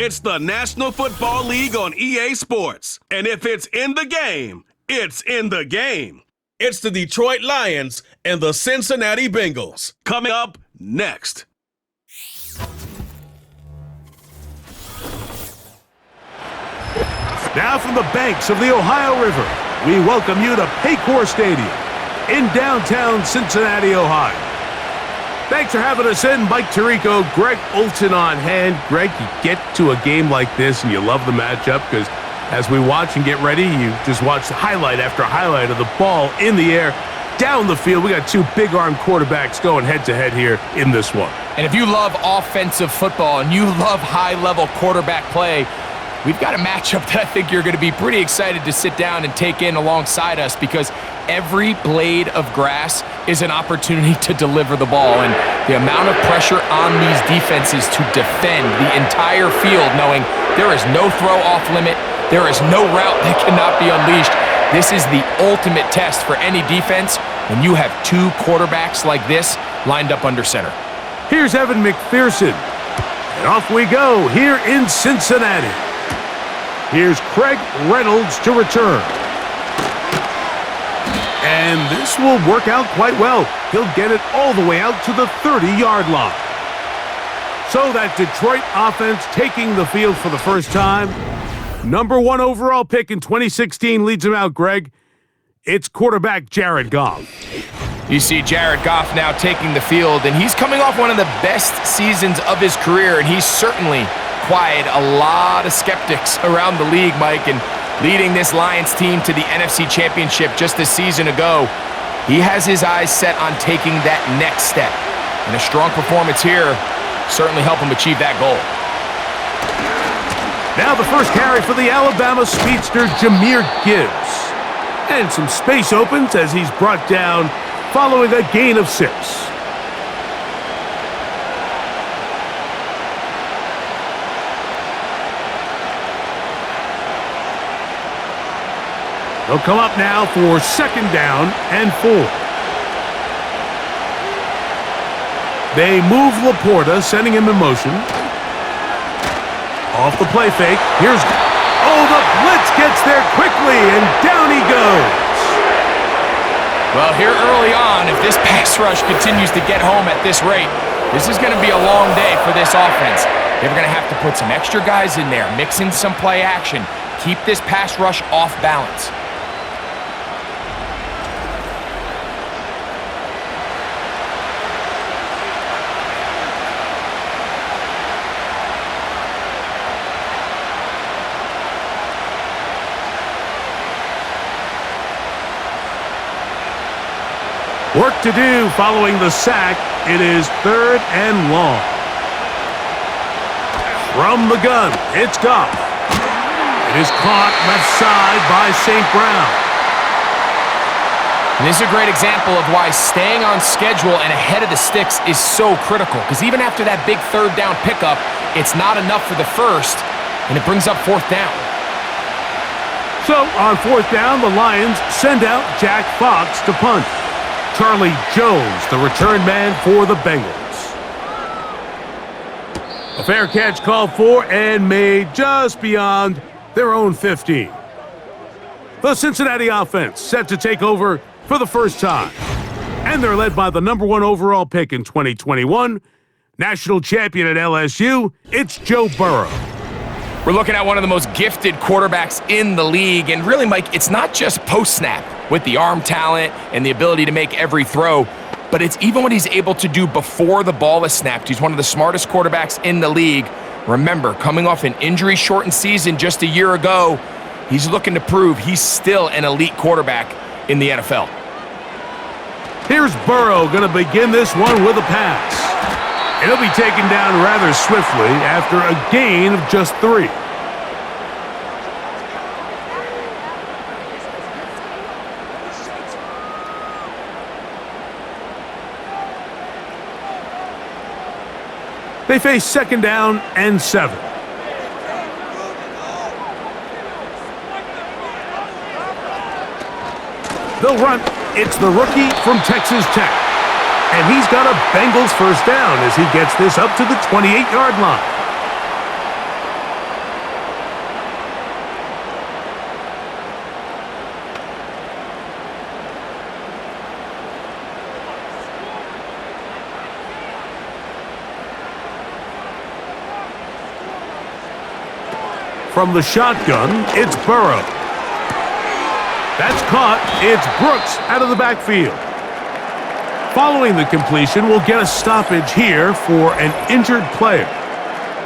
It's the National Football League on EA Sports. And if it's in the game, it's in the game. It's the Detroit Lions and the Cincinnati Bengals. Coming up next. Now from the banks of the Ohio River, we welcome you to Paycor Stadium in downtown Cincinnati, Ohio. Thanks for having us in. Mike Tirico, Greg Olson on hand. Greg, you get to a game like this and you love the matchup because as we watch and get ready, you just watch highlight after highlight of the ball in the air, down the field. We got two big-arm quarterbacks going head-to-head here in this one. And if you love offensive football and you love high-level quarterback play, we've got a matchup that I think you're going to be pretty excited to sit down and take in alongside us because every blade of grass is an opportunity to deliver the ball. And the amount of pressure on these defenses to defend the entire field knowing there is no throw off limit, there is no route that cannot be unleashed. This is the ultimate test for any defense when you have two quarterbacks like this lined up under center. Here's Evan McPherson. And off we go here in Cincinnati. Here's Craig Reynolds to return. And this will work out quite well. He'll get it all the way out to the 30-yard line. So that Detroit offense taking the field for the first time. Number 1 overall pick in 2016 leads him out, Greg. It's quarterback Jared Goff. You see Jared Goff now taking the field, and he's coming off one of the best seasons of his career, and he's certainly quieted a lot of skeptics around the league, Mike, and leading this Lions team to the NFC Championship just a season ago. He has his eyes set on taking that next step, and a strong performance here certainly help him achieve that goal. Now the first carry for the Alabama speedster, Jahmyr Gibbs. And some space opens as he's brought down following a gain of 6. They'll come up now for 2nd down and 4. They move Laporta, sending him in motion. Off the play fake. Here's... Oh, the blitz gets there quickly, and down he goes. Well, here early on, if this pass rush continues to get home at this rate, this is going to be a long day for this offense. They're going to have to put some extra guys in there, mix in some play action, keep this pass rush off balance. Work to do following the sack. It is 3rd and long. From the gun, it's Goff. It is caught left side by St. Brown. And this is a great example of why staying on schedule and ahead of the sticks is so critical. Because even after that big 3rd down pickup, it's not enough for the first, and it brings up 4th down. So on 4th down, the Lions send out Jack Fox to punt. Charlie Jones, the return man for the Bengals. A fair catch called for and made just beyond their own 15. The Cincinnati offense set to take over for the first time. And they're led by the number 1 overall pick in 2021, national champion at LSU, it's Joe Burrow. We're looking at one of the most gifted quarterbacks in the league, and really, Mike, it's not just post-snap with the arm talent and the ability to make every throw, but it's even what he's able to do before the ball is snapped. He's one of the smartest quarterbacks in the league. Remember, coming off an injury-shortened season just a year ago, he's looking to prove he's still an elite quarterback in the NFL. Here's Burrow going to begin this one with a pass. And he'll be taken down rather swiftly after a gain of just 3. They face 2nd down and 7. They'll run. It's the rookie from Texas Tech. And he's got a Bengals first down as he gets this up to the 28-yard line. From the shotgun, it's Burrow. That's caught. It's Brooks out of the backfield. Following the completion, we'll get a stoppage here for an injured player.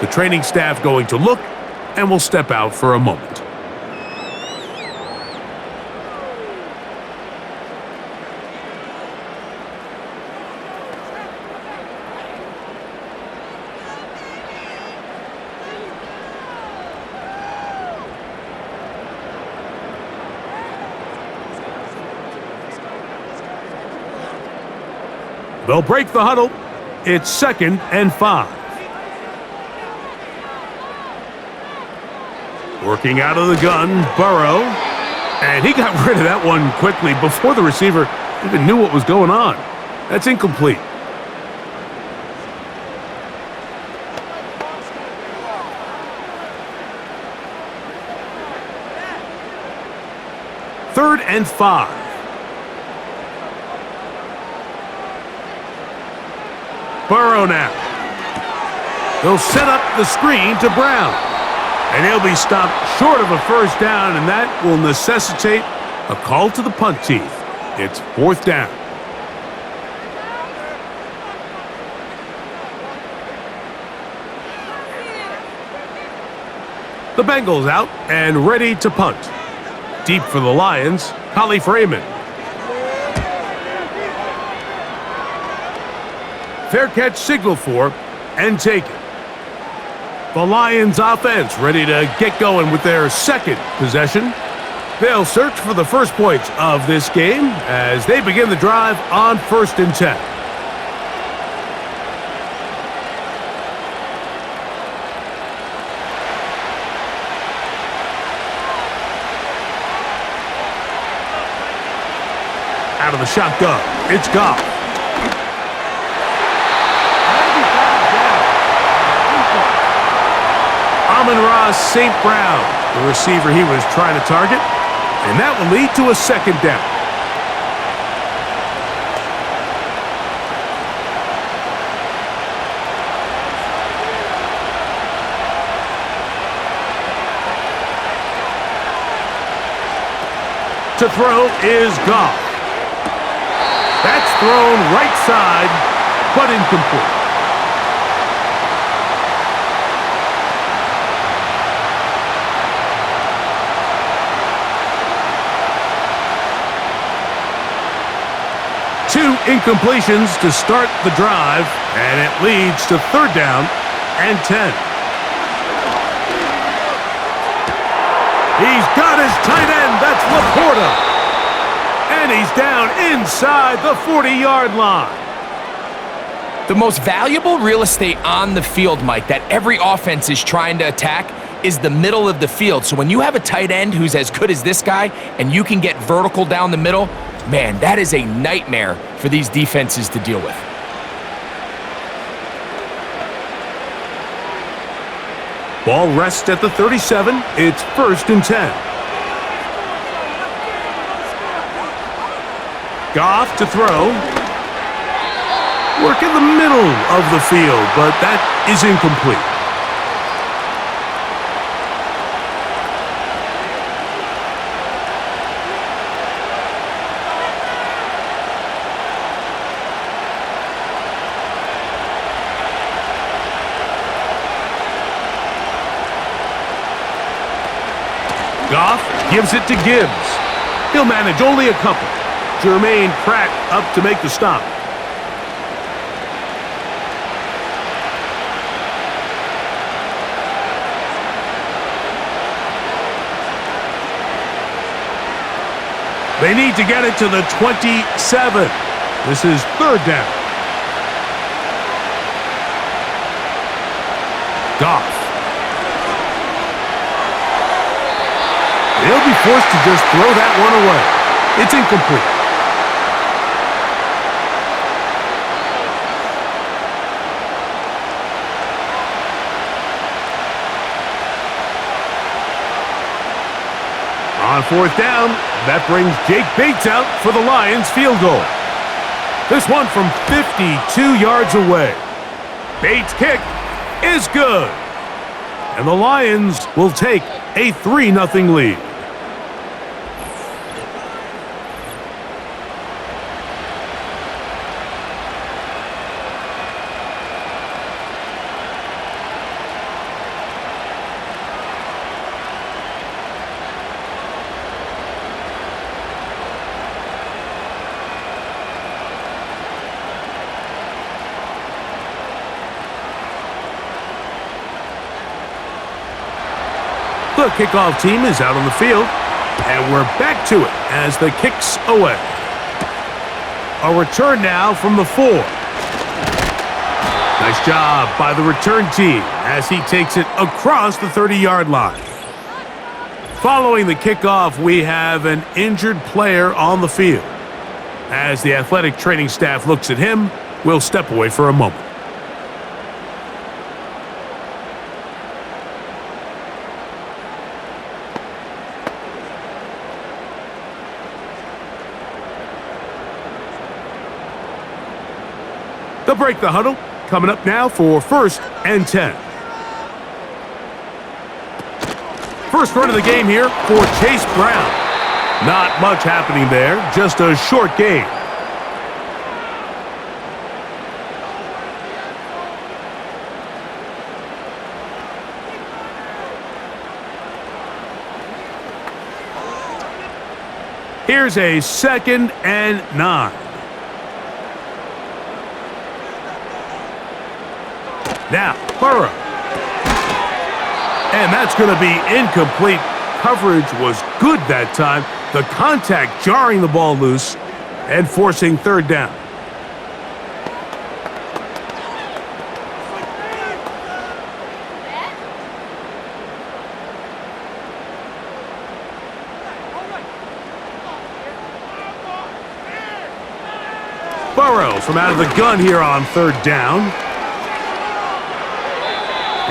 The training staff going to look, and will step out for a moment. They'll break the huddle. It's 2nd and 5. Working out of the gun, Burrow. And he got rid of that one quickly before the receiver even knew what was going on. That's incomplete. Third and 5. Burrow now. They'll set up the screen to Brown. And he'll be stopped short of a first down, and that will necessitate a call to the punt team. It's 4th down. The Bengals out and ready to punt. Deep for the Lions, Holly Freeman. Fair catch signal for and taken. The Lions offense ready to get going with their second possession. They'll search for the first points of this game as they begin the drive on 1st and 10. Out of the shotgun, it's Goff. Amon-Ra St. Brown, the receiver he was trying to target, and that will lead to a 2nd down. To throw is Goff. That's thrown right side, but incomplete. Two incompletions to start the drive, and it leads to 3rd down and 10. He's got his tight end. That's Laporta. And he's down inside the 40-yard line. The most valuable real estate on the field, Mike, that every offense is trying to attack is the middle of the field. So when you have a tight end who's as good as this guy and you can get vertical down the middle, man, that is a nightmare for these defenses to deal with. Ball rests at the 37. It's 1st and 10. Goff to throw. Work in the middle of the field, but that is incomplete. Goff gives it to Gibbs. He'll manage only a couple. Jermaine Pratt up to make the stop. They need to get it to the 27. This is 3rd down. Goff. They'll be forced to just throw that one away. It's incomplete. On 4th down, that brings Jake Bates out for the Lions field goal. This one from 52 yards away. Bates' kick is good. And the Lions will take a 3-0 lead. The kickoff team is out on the field, and we're back to it as the kick's away. A return now from the 4. Nice job by the return team as he takes it across the 30-yard line. Following the kickoff, we have an injured player on the field. As the athletic training staff looks at him, we'll step away for a moment. They'll break the huddle. Coming up now for 1st and 10. First run of the game here for Chase Brown. Not much happening there, just a short gain. Here's a 2nd and 9. Now, Burrow. And that's going to be incomplete. Coverage was good that time. The contact jarring the ball loose and forcing 3rd down. Burrow from out of the gun here on 3rd down.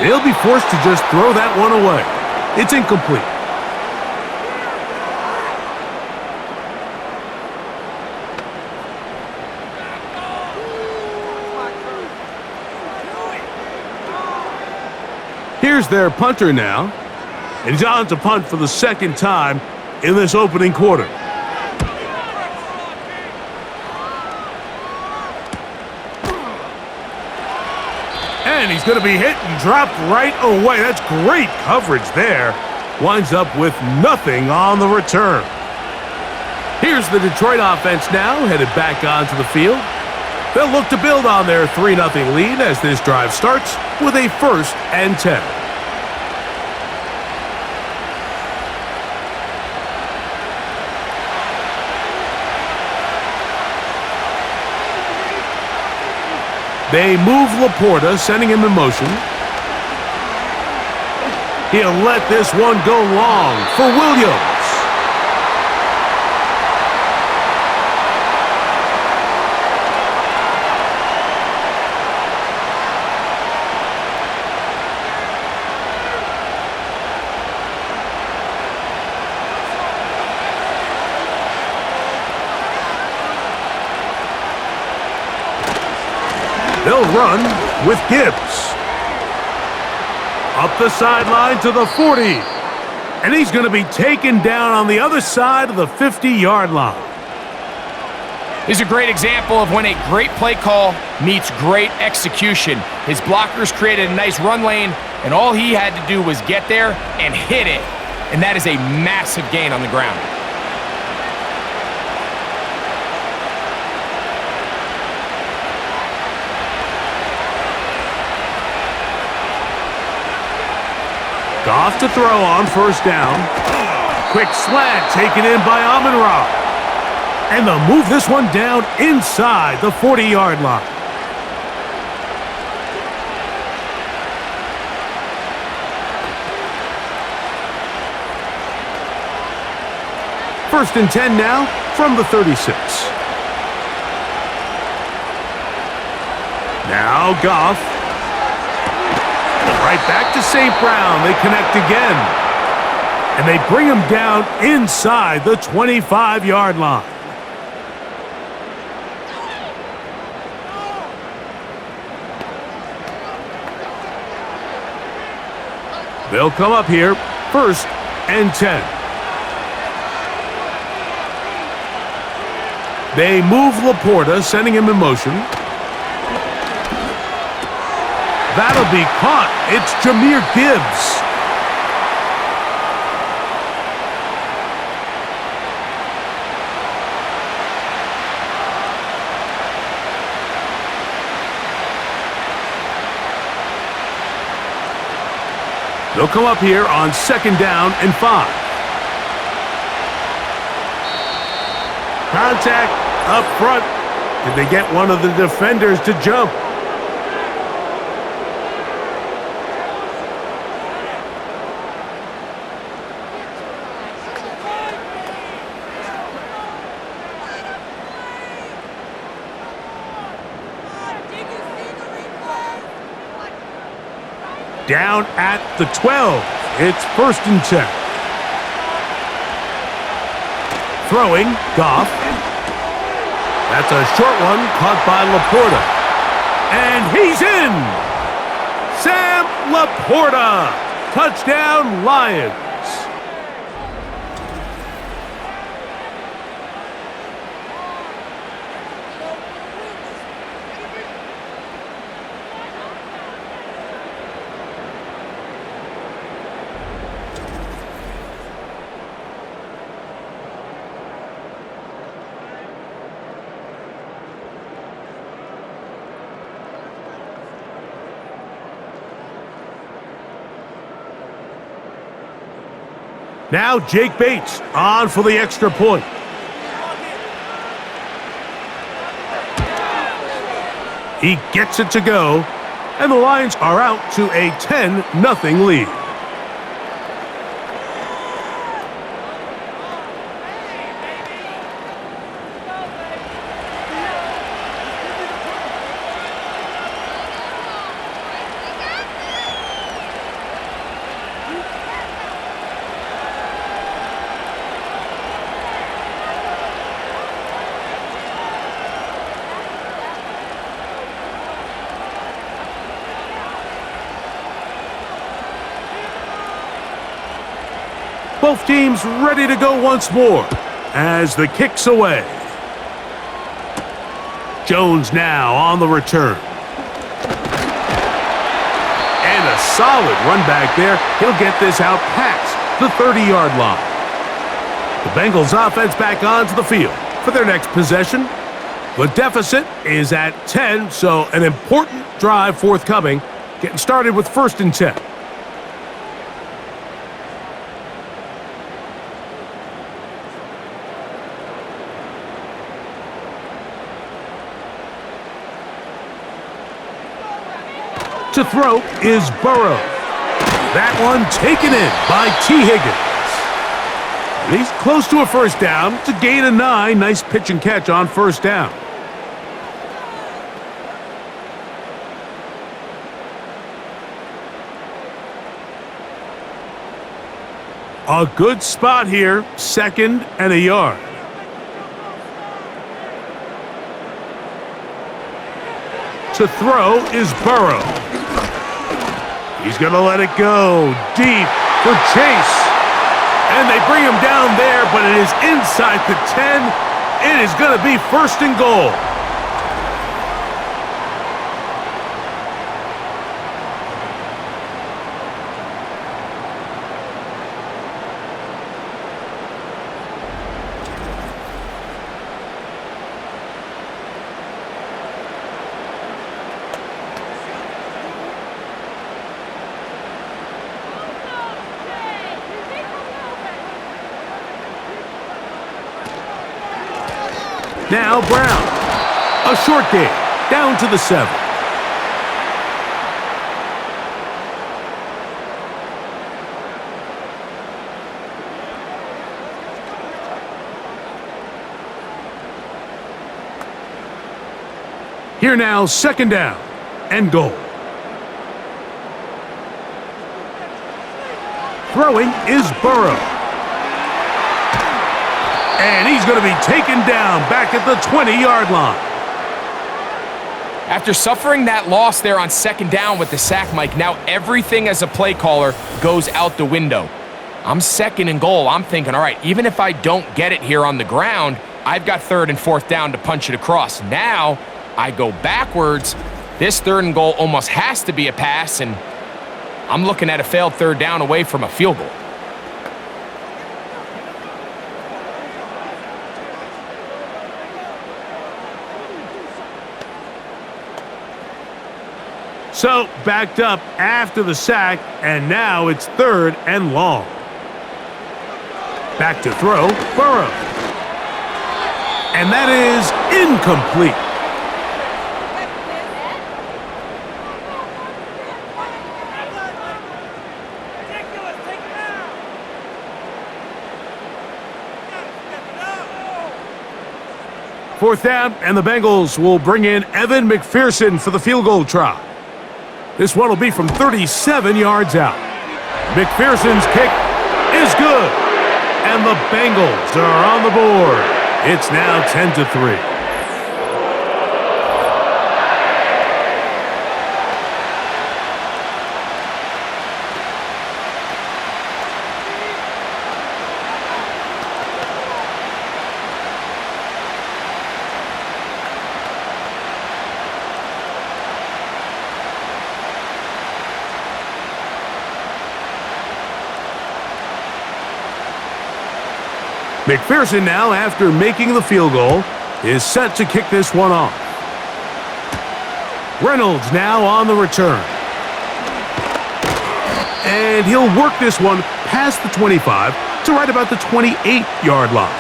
He'll be forced to just throw that one away. It's incomplete. Here's their punter now. And he's on to punt for the 2nd time in this opening quarter. And he's going to be hit and dropped right away. That's great coverage there. Winds up with nothing on the return. Here's the Detroit offense now, headed back onto the field. They'll look to build on their 3-0 lead as this drive starts with a 1st and 10. They move Laporta, sending him in motion. He'll let this one go long for Williams. They'll run with Gibbs. Up the sideline to the 40. And he's going to be taken down on the other side of the 50-yard line. He's a great example of when a great play call meets great execution. His blockers created a nice run lane, and all he had to do was get there and hit it. And that is a massive gain on the ground. Goff to throw on 1st down. Quick slant taken in by Amon-Ra. And they'll move this one down inside the 40-yard line. First and 10 now from the 36. Now Goff. Right back to St. Brown. They connect again. And they bring him down inside the 25-yard line. They'll come up here 1st and 10. They move Laporta, sending him in motion. That'll be caught. It's Jahmyr Gibbs. They'll come up here on 2nd down and 5. Contact up front. Did they get one of the defenders to jump? Down at the 12. It's 1st and 10. Throwing, Goff. That's a short one caught by Laporta. And he's in! Sam Laporta! Touchdown, Lions! Now Jake Bates on for the extra point. He gets it to go, and the Lions are out to a 10-0 lead. Both teams ready to go once more as the kick's away. Jones now on the return. And a solid run back there. He'll get this out past the 30-yard line. The Bengals offense back onto the field for their next possession. The deficit is at 10, so an important drive forthcoming. Getting started with 1st and 10. To throw is Burrow. That one taken in by T. Higgins. And he's close to a 1st down. It's a gain of 9. Nice pitch and catch on 1st down. A good spot here. 2nd and a yard. To throw is Burrow. He's going to let it go deep for Chase. And they bring him down there, but it is inside the 10. It is going to be 1st and goal. Now Brown. A short gain. Down to the 7. Here now, 2nd down and goal. Throwing is Burrow. And he's going to be taken down back at the 20-yard line. After suffering that loss there on 2nd down with the sack, Mike, now everything as a play caller goes out the window. I'm second and goal. I'm thinking, all right, even if I don't get it here on the ground, I've got 3rd and 4th down to punch it across. Now I go backwards. This 3rd and goal almost has to be a pass, and I'm looking at a failed 3rd down away from a field goal. So, backed up after the sack, and now it's 3rd and long. Back to throw, Burrow. And that is incomplete. Fourth down, and the Bengals will bring in Evan McPherson for the field goal try. This one will be from 37 yards out. McPherson's kick is good, and the Bengals are on the board. It's now 10-3. McPherson now, after making the field goal, is set to kick this one off. Reynolds now on the return. And he'll work this one past the 25 to right about the 28-yard line.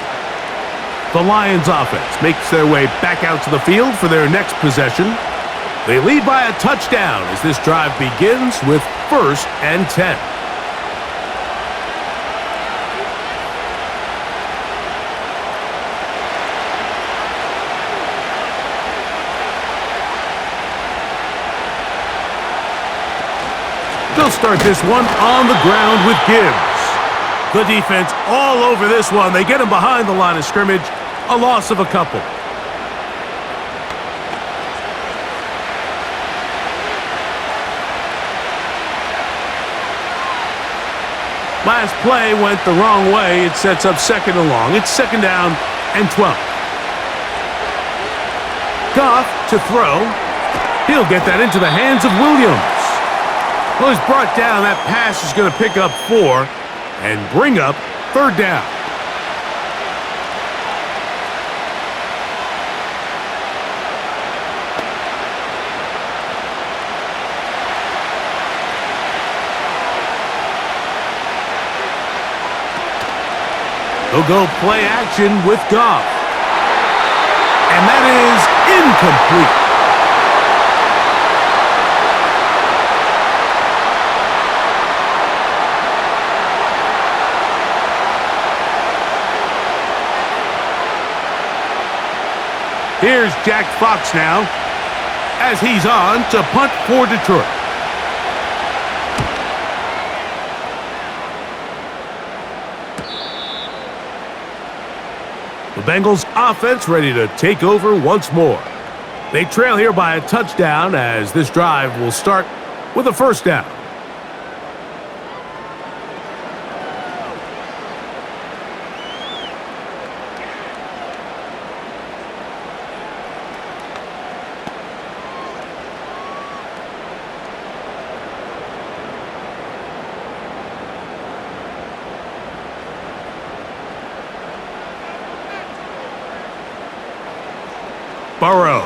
The Lions offense makes their way back out to the field for their next possession. They lead by a touchdown as this drive begins with 1st and 10. They'll start this one on the ground with Gibbs. The defense all over this one. They get him behind the line of scrimmage. A loss of a couple. Last play went the wrong way. It sets up 2nd and long. It's 2nd down and 12. Goff to throw. He'll get that into the hands of Williams. Well, he's brought down. That pass is going to pick up 4 and bring up 3rd down. They'll go play action with Goff. And that is incomplete. Here's Jack Fox now, as he's on to punt for Detroit. The Bengals offense ready to take over once more. They trail here by a touchdown as this drive will start with a 1st down. Burrow.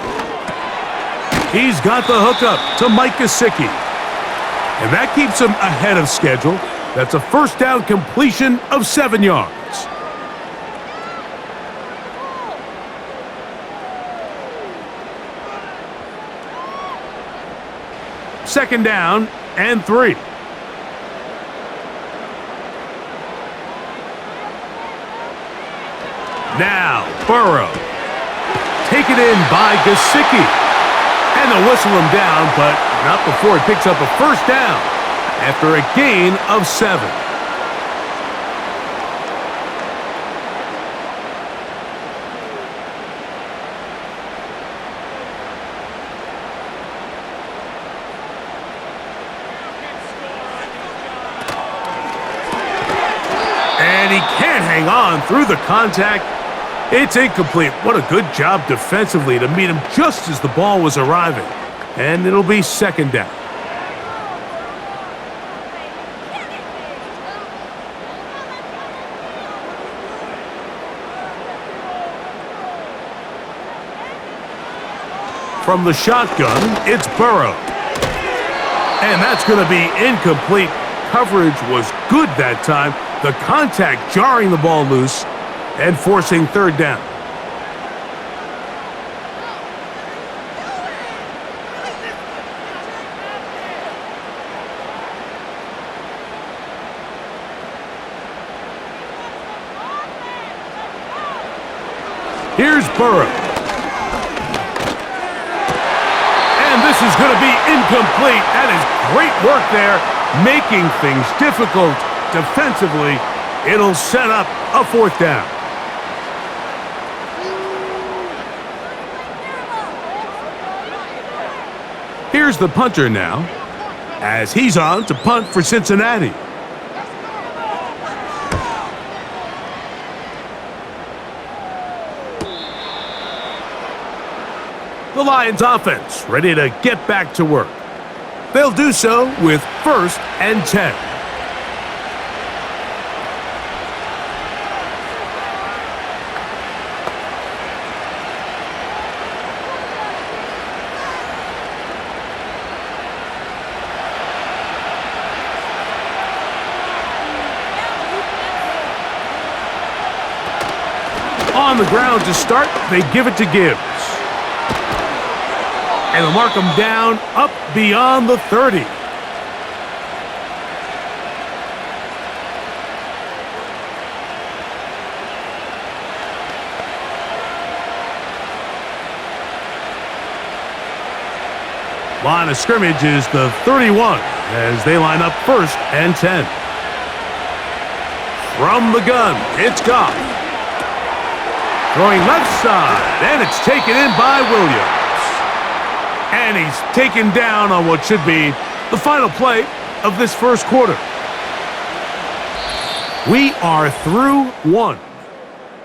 He's got the hookup to Mike Gesicki. And that keeps him ahead of schedule. That's a 1st down completion of 7 yards. Second down and 3. Now, Burrow. Taken in by Gesicki. And they'll whistle him down, but not before he picks up a 1st down after a gain of 7. hang on through the contact. It's incomplete. What a good job defensively to meet him just as the ball was arriving. And it'll be second down. From the shotgun, it's Burrow. And that's going to be incomplete. Coverage was good that time. The contact jarring the ball loose and forcing third down. Here's Burrow. And this is going to be incomplete. That is great work there, making things difficult defensively. It'll set up a fourth down. Here's the punter now, as he's on to punt for Cincinnati. The Lions offense ready to get back to work. They'll do so with 1st and 10. On the ground to start, they give it to Gibbs. And they'll mark him down up beyond the 30. Line of scrimmage is the 31 as they line up 1st and 10. From the gun, it's Goff. Throwing left side, and it's taken in by Williams. And he's taken down on what should be the final play of this first quarter. We are through one.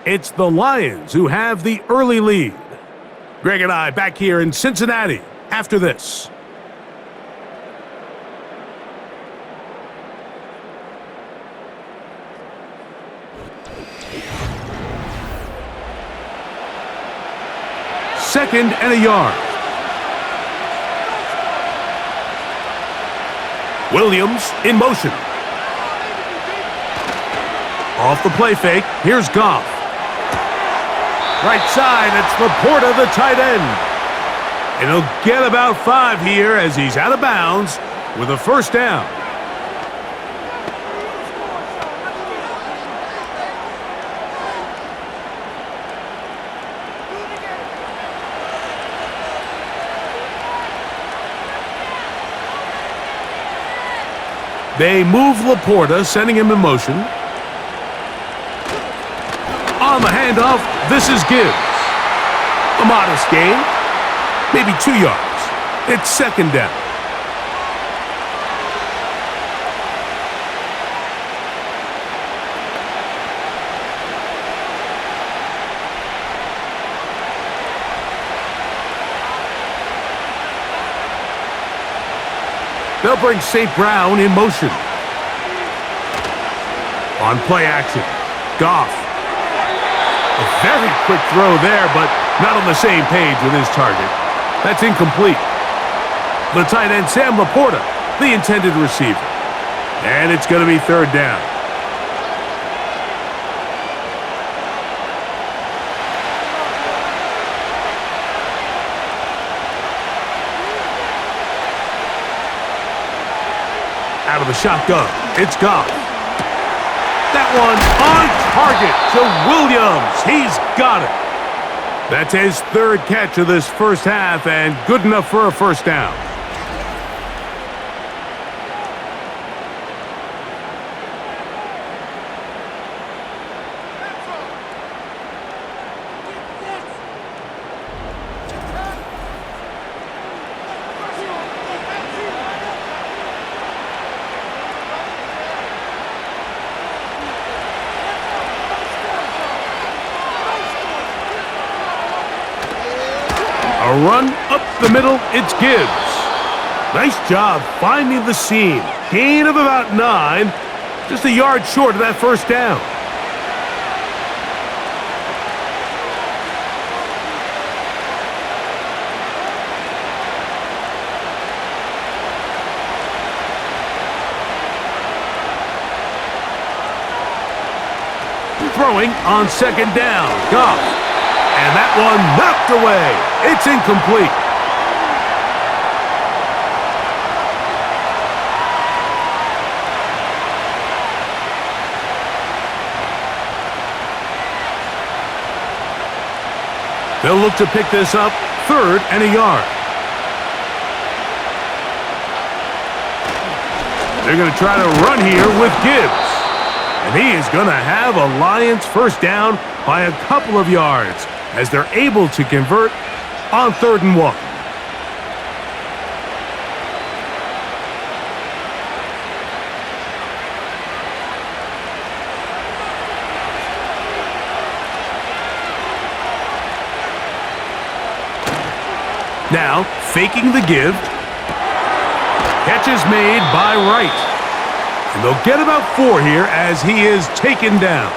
It's the Lions who have the early lead. Greg and I back here in Cincinnati after this. Second and a yard. Williams in motion. Off the play fake, here's Goff. Right side, it's Laporta, the tight end. And he'll get about 5 here as he's out of bounds with a first down. They move Laporta, sending him in motion. On the handoff, this is Gibbs. A modest gain, maybe 2 yards. It's second down. They'll bring St. Brown in motion. On play action, Goff. A very quick throw there, but not on the same page with his target. That's incomplete. The tight end, Sam Laporta, the intended receiver. And it's going to be third down. Out of the shotgun, it's Goff. That one on target to Williams. He's got it. That's his 3rd catch of this first half and good enough for a first down. A run up the middle, it's Gibbs. Nice job finding the seam. Gain of about 9, just a yard short of that first down. Throwing on second down, Goff. And that one knocked away. It's incomplete. They'll look to pick this up, 3rd and a yard. They're going to try to run here with Gibbs. And he is going to have a Lions first down by a couple of yards as they're able to convert on 3rd and 1. Now, faking the give. Catch is made by Wright. And they'll get about 4 here as he is taken down.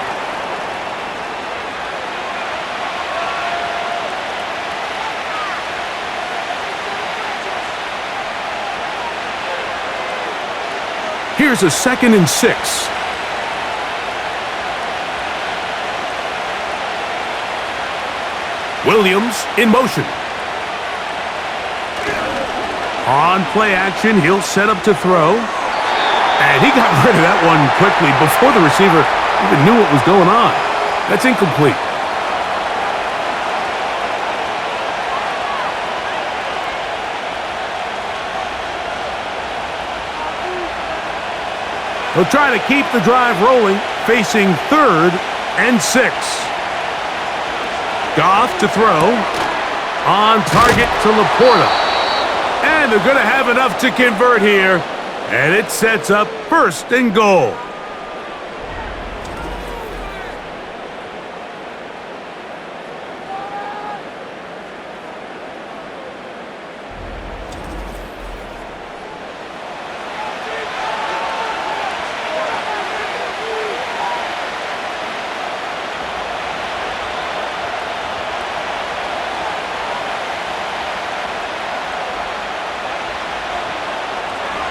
Here's a 2nd and 6. Williams in motion. On play action, he'll set up to throw. And he got rid of that one quickly before the receiver even knew what was going on. That's incomplete. They'll try to keep the drive rolling, facing 3rd and 6. Goff to throw. On target to Laporta. And they're going to have enough to convert here. And it sets up 1st and goal.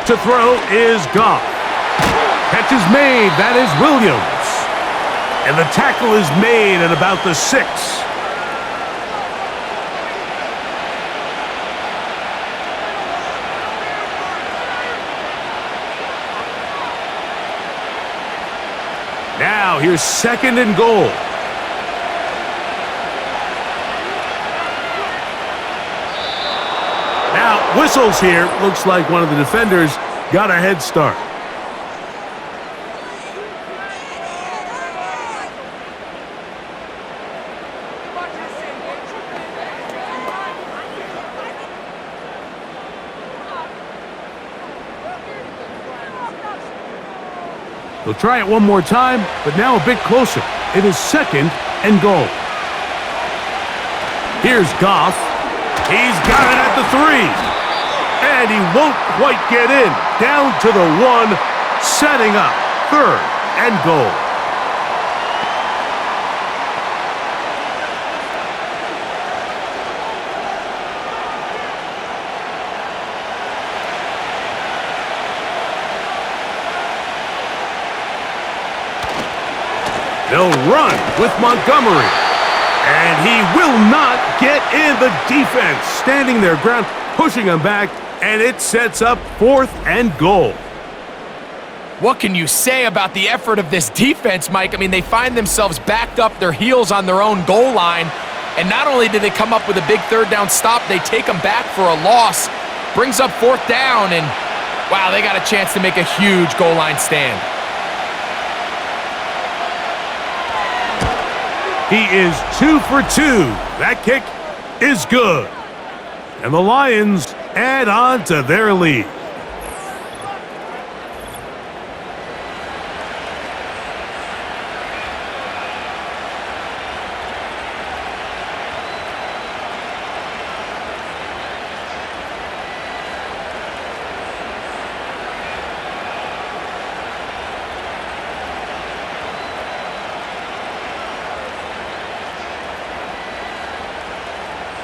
To throw is Goff. Catch is made. That is Williams. And the tackle is made at about the 6. Now here's 2nd and goal. Whistles here. Looks like one of the defenders got a head start. They'll try it one more time, but now a bit closer. It is 2nd and goal. Here's Goff. He's got it at the 3. And he won't quite get in. Down to the 1, setting up 3rd and goal. They'll run with Montgomery. And he will not get in. The defense standing their ground, pushing him back. And it sets up 4th and goal. What can you say about the effort of this defense, Mike? I mean, they find themselves backed up their heels on their own goal line. And not only did they come up with a big 3rd down stop, they take them back for a loss. Brings up 4th down, and wow, they got a chance to make a huge goal line stand. He is 2 for 2. That kick is good. And the Lions add on to their lead.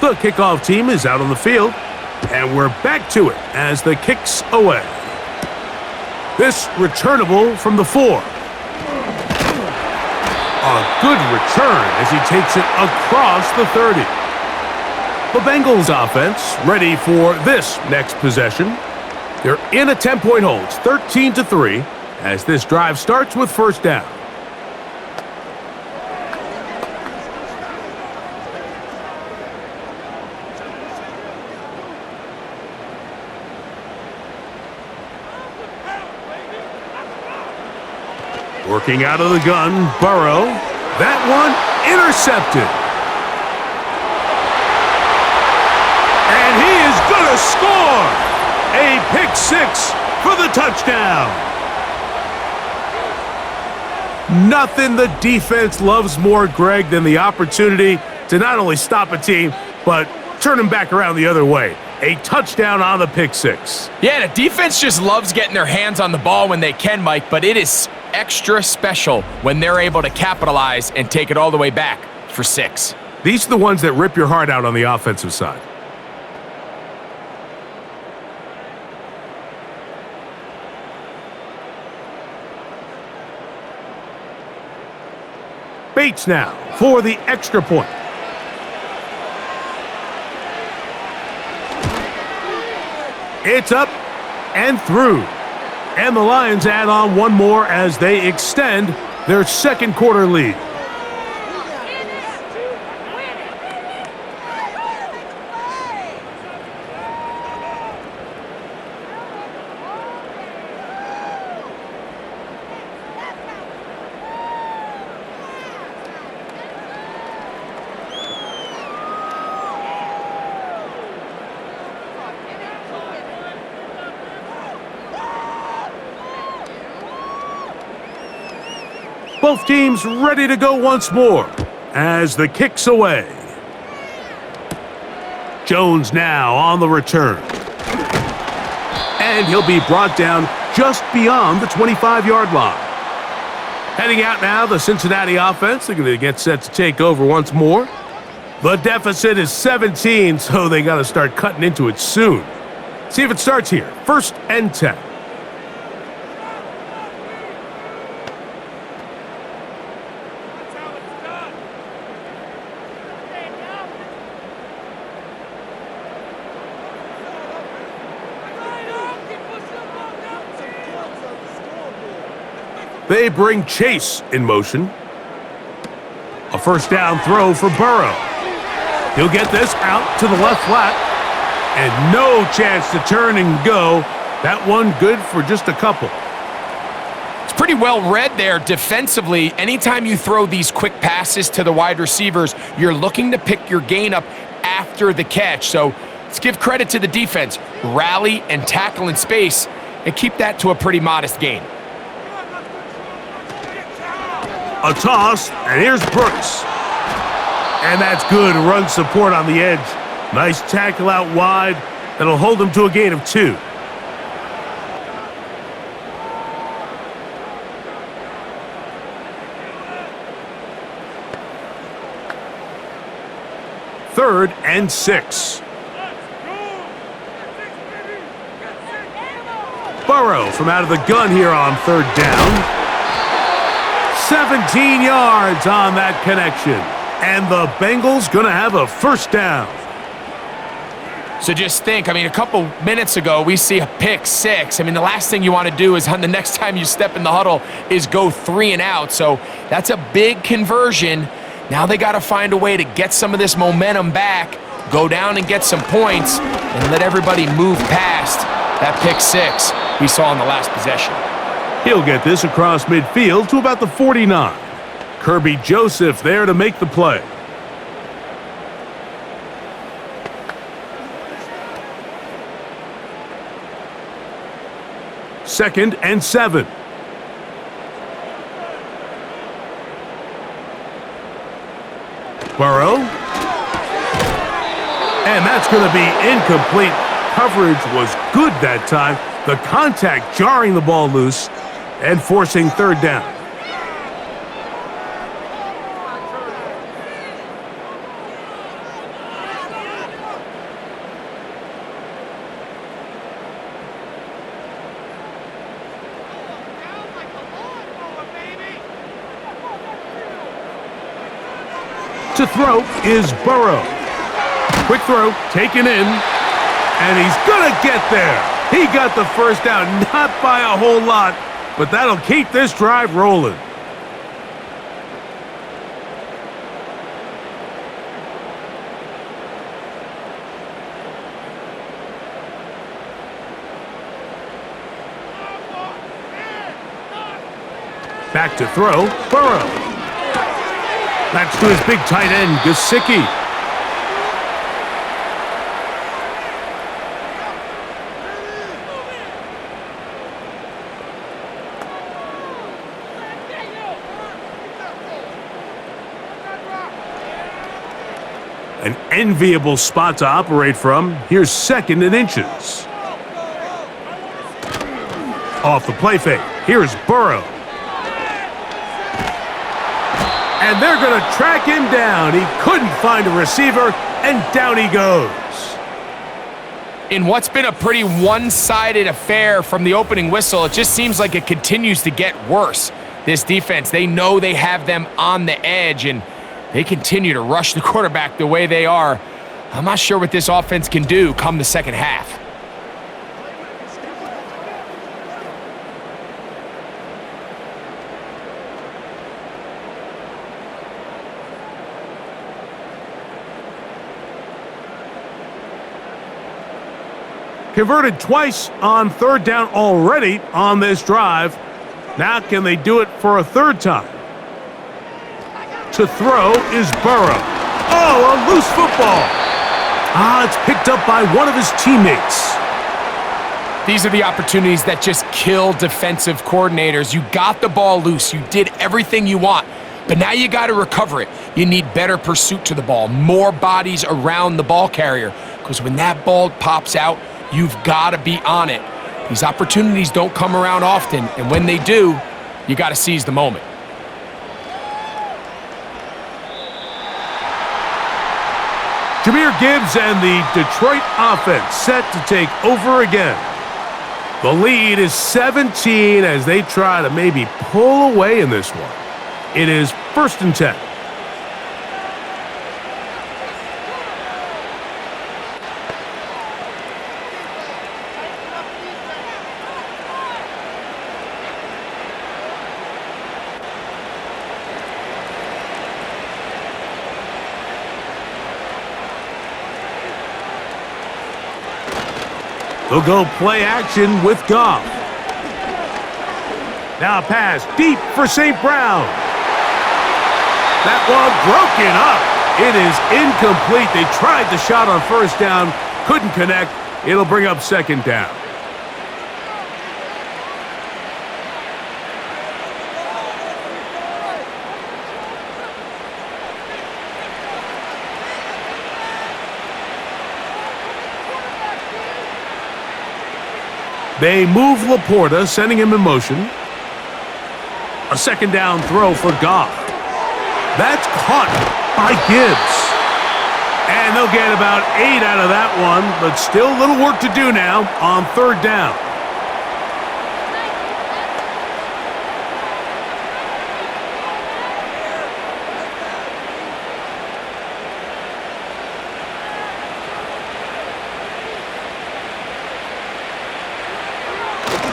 The kickoff team is out on the field, and we're back to it as the kick's away. This returnable from the 4. A good return as he takes it across the 30. The Bengals offense ready for this next possession. They're in a 10-point hold, 13-3, as this drive starts with first down. Working out of the gun, Burrow. That one intercepted. And he is going to score! A pick 6 for the touchdown. Nothing the defense loves more, Greg, than the opportunity to not only stop a team, but turn them back around the other way. A touchdown on the pick 6. Yeah, the defense just loves getting their hands on the ball when they can, Mike, but it is extra special when they're able to capitalize and take it all the way back for 6. These are the ones that rip your heart out on the offensive side. Bates now for the extra point. It's up and through. And the Lions add on one more as they extend their second quarter lead. Both teams ready to go once more as the kick's away. Jones now on the return. And he'll be brought down just beyond the 25-yard line. Heading out now, the Cincinnati offense. They're going to get set to take over once more. The deficit is 17, so they got to start cutting into it soon. See if it starts here. 1st and 10. They bring Chase in motion. A first down throw for Burrow. He'll get this out to the left flat. And no chance to turn and go. That one good for just a couple. It's pretty well read there defensively. Anytime you throw these quick passes to the wide receivers, you're looking to pick your gain up after the catch. So let's give credit to the defense. Rally and tackle in space and keep that to a pretty modest gain. A toss, and here's Brooks. And that's good run support on the edge. Nice tackle out wide. That'll hold him to a gain of 2. Third and 6. Burrow from out of the gun here on 3rd down. 17 yards on that connection. And the Bengals going to have a first down. So just think, a couple minutes ago, we see a pick 6. The last thing you want to do is on the next time you step in the huddle is go 3 and out. So that's a big conversion. Now they got to find a way to get some of this momentum back, go down and get some points, and let everybody move past that pick 6 we saw in the last possession. He'll get this across midfield to about the 49. Kirby Joseph there to make the play. Second and 7. Burrow. And that's going to be incomplete. Coverage was good that time. The contact jarring the ball loose and forcing 3rd down. To throw is Burrow. Quick throw, taken in, and he's gonna get there. He got the first down, not by a whole lot, but that'll keep this drive rolling. Back to throw, Burrow. That's to his big tight end, Gesicki. An enviable spot to operate from. Here's 2nd and inches. Off the play fake. Here's Burrow. And they're going to track him down. He couldn't find a receiver, and down he goes. In what's been a pretty one-sided affair from the opening whistle, it just seems like it continues to get worse. This defense, they know they have them on the edge, and they continue to rush the quarterback the way they are. I'm not sure what this offense can do come the second half. Converted twice on 3rd down already on this drive. Now can they do it for a 3rd time? To throw is Burrow. Oh, a loose football. It's picked up by one of his teammates. These are the opportunities that just kill defensive coordinators. You got the ball loose. You did everything you want, but now you got to recover it. You need better pursuit to the ball, more bodies around the ball carrier, because when that ball pops out, you've got to be on it. These opportunities don't come around often, and when they do, you got to seize the moment. Jahmyr Gibbs and the Detroit offense set to take over again. The lead is 17 as they try to maybe pull away in this one. It is 1st and 10. They'll go play action with Goff. Now pass deep for St. Brown. That one broken up. It is incomplete. They tried the shot on 1st down, couldn't connect. It'll bring up 2nd down. They move Laporta, sending him in motion. A 2nd down throw for Goff. That's caught by Gibbs. And they'll get about 8 out of that one, but still a little work to do now on 3rd down.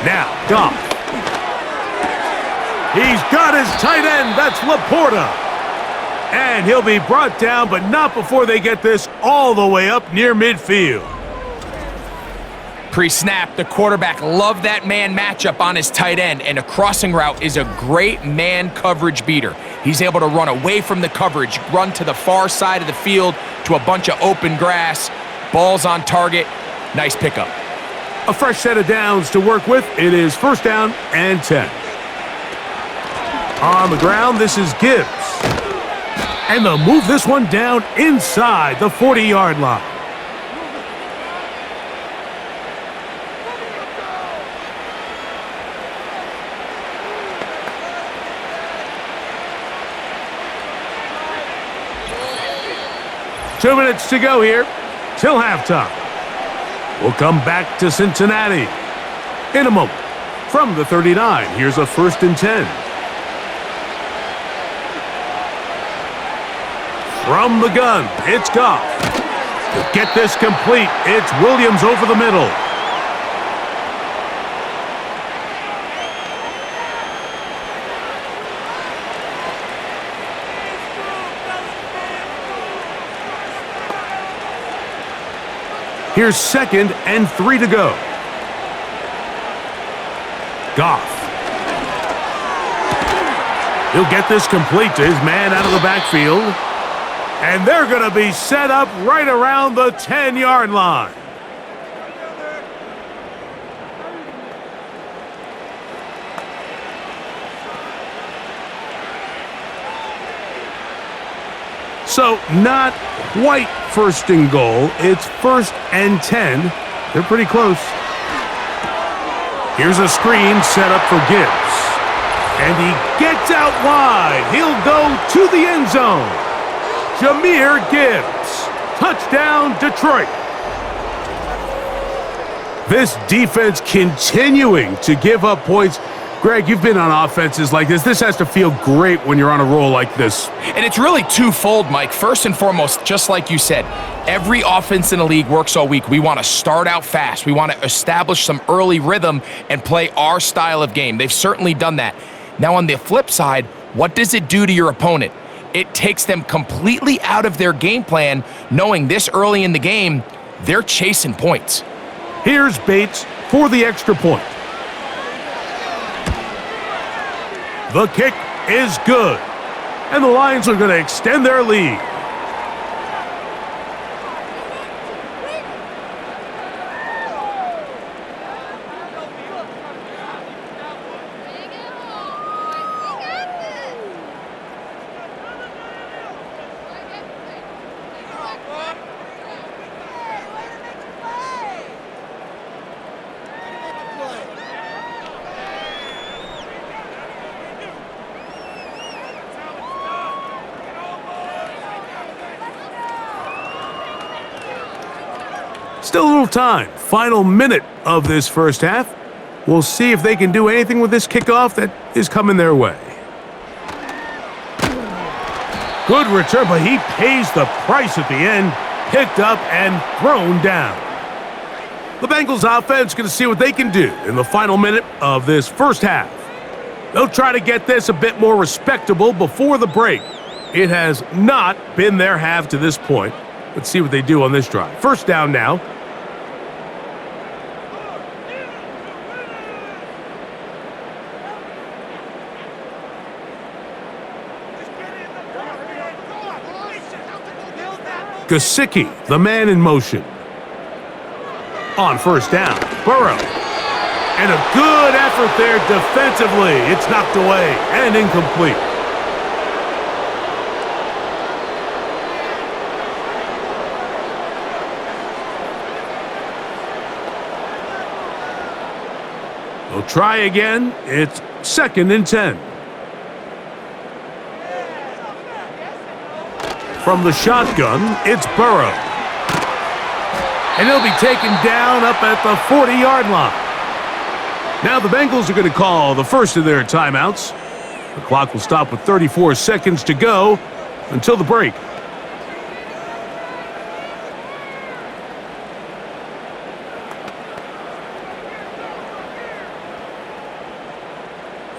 Now, Goff. He's got his tight end. That's Laporta. And he'll be brought down, but not before they get this all the way up near midfield. Pre-snap, the quarterback loved that man matchup on his tight end, and a crossing route is a great man coverage beater. He's able to run away from the coverage, run to the far side of the field to a bunch of open grass, balls on target. Nice pickup. A fresh set of downs to work with. It is 1st down and 10. On the ground, this is Gibbs. And they'll move this one down inside the 40-yard line. Two minutes to go here till halftime. We'll come back to Cincinnati in a moment. From the 39, here's a 1st and 10. From the gun, it's Goff. To get this complete, it's Williams over the middle. Here's 2nd and 3 to go. Goff. He'll get this complete to his man out of the backfield. And they're going to be set up right around the 10-yard line. So not quite 1st and goal. It's 1st and 10. They're pretty close. Here's a screen set up for Gibbs. And he gets out wide. He'll go to the end zone. Jahmyr Gibbs. Touchdown, Detroit. This defense continuing to give up points. Greg, you've been on offenses like this. This has to feel great when you're on a roll like this. And it's really twofold, Mike. First and foremost, just like you said, every offense in the league works all week. We want to start out fast. We want to establish some early rhythm and play our style of game. They've certainly done that. Now, on the flip side, what does it do to your opponent? It takes them completely out of their game plan, knowing this early in the game, they're chasing points. Here's Bates for the extra point. The kick is good, and the Lions are going to extend their lead. Still a little time. Final minute of this first half. We'll see if they can do anything with this kickoff that is coming their way. Good return, but he pays the price at the end. Picked up and thrown down. The Bengals offense going to see what they can do in the final minute of this first half. They'll try to get this a bit more respectable before the break. It has not been their half to this point. Let's see what they do on this drive. First down now. Gesicki, the man in motion. On first down, Burrow. And a good effort there defensively. It's knocked away and incomplete. They'll try again. It's 2nd and 10. From the shotgun, it's Burrow. And he'll be taken down up at the 40-yard line. Now the Bengals are going to call the first of their timeouts. The clock will stop with 34 seconds to go until the break.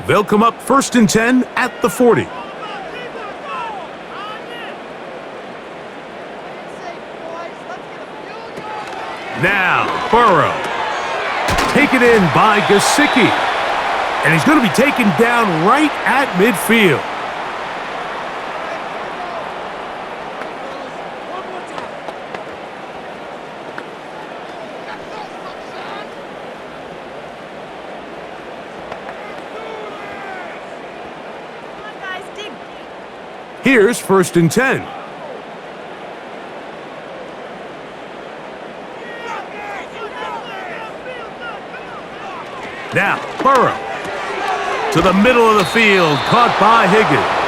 They'll come up 1st and 10 at the 40. Now, Burrow. Taken in by Gesicki. And he's going to be taken down right at midfield. Here's 1st and 10. Now, Burrow to the middle of the field, caught by Higgins.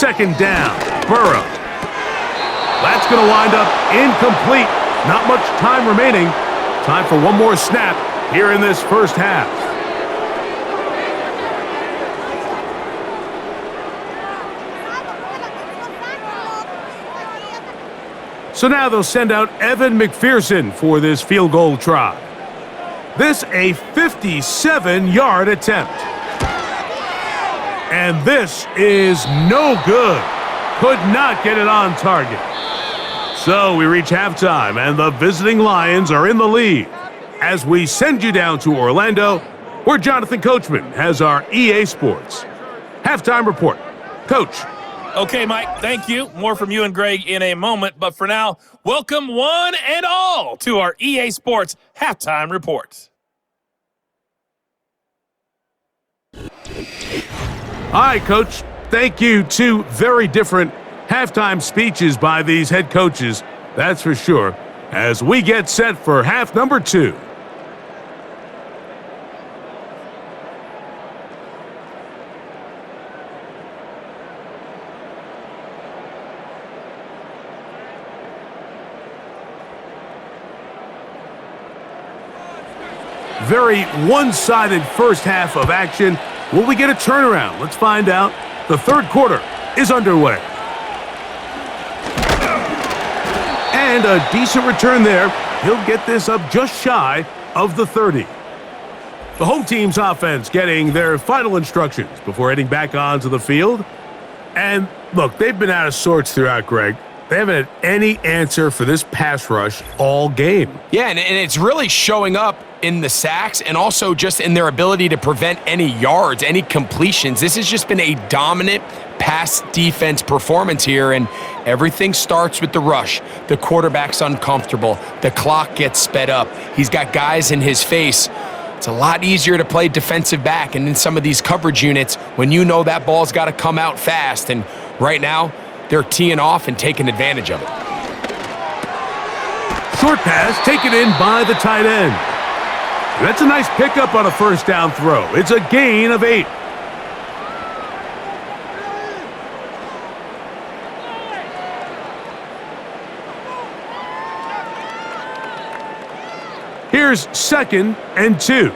second down. Burrow. That's going to wind up incomplete. Not much time remaining. Time for one more snap here in this first half. So now they'll send out Evan McPherson for this field goal try. This a 57-yard attempt. And this is no good. Could not get it on target. So we reach halftime, and the visiting Lions are in the lead. As we send you down to Orlando, where Jonathan Coachman has our EA Sports halftime report. Coach. Okay, Mike, thank you. More from you and Greg in a moment. But for now, welcome one and all to our EA Sports halftime report. All right, Coach. Thank you. Two very different halftime speeches by these head coaches, that's for sure, as we get set for half number 2. Very one-sided first half of action. Will we get a turnaround? Let's find out. The third quarter is underway. And a decent return there. He'll get this up just shy of the 30. The home team's offense getting their final instructions before heading back onto the field. And look, they've been out of sorts throughout, Greg. They haven't had any answer for this pass rush all game. Yeah, and it's really showing up in the sacks and also just in their ability to prevent any yards, any completions. This has just been a dominant pass defense performance here, and everything starts with the rush. The quarterback's uncomfortable. The clock gets sped up. He's got guys in his face. It's a lot easier to play defensive back and in some of these coverage units when you know that ball's got to come out fast, and right now, they're teeing off and taking advantage of it. Short pass taken in by the tight end. That's a nice pickup on a first down throw. It's a gain of 8. Here's 2nd and 2.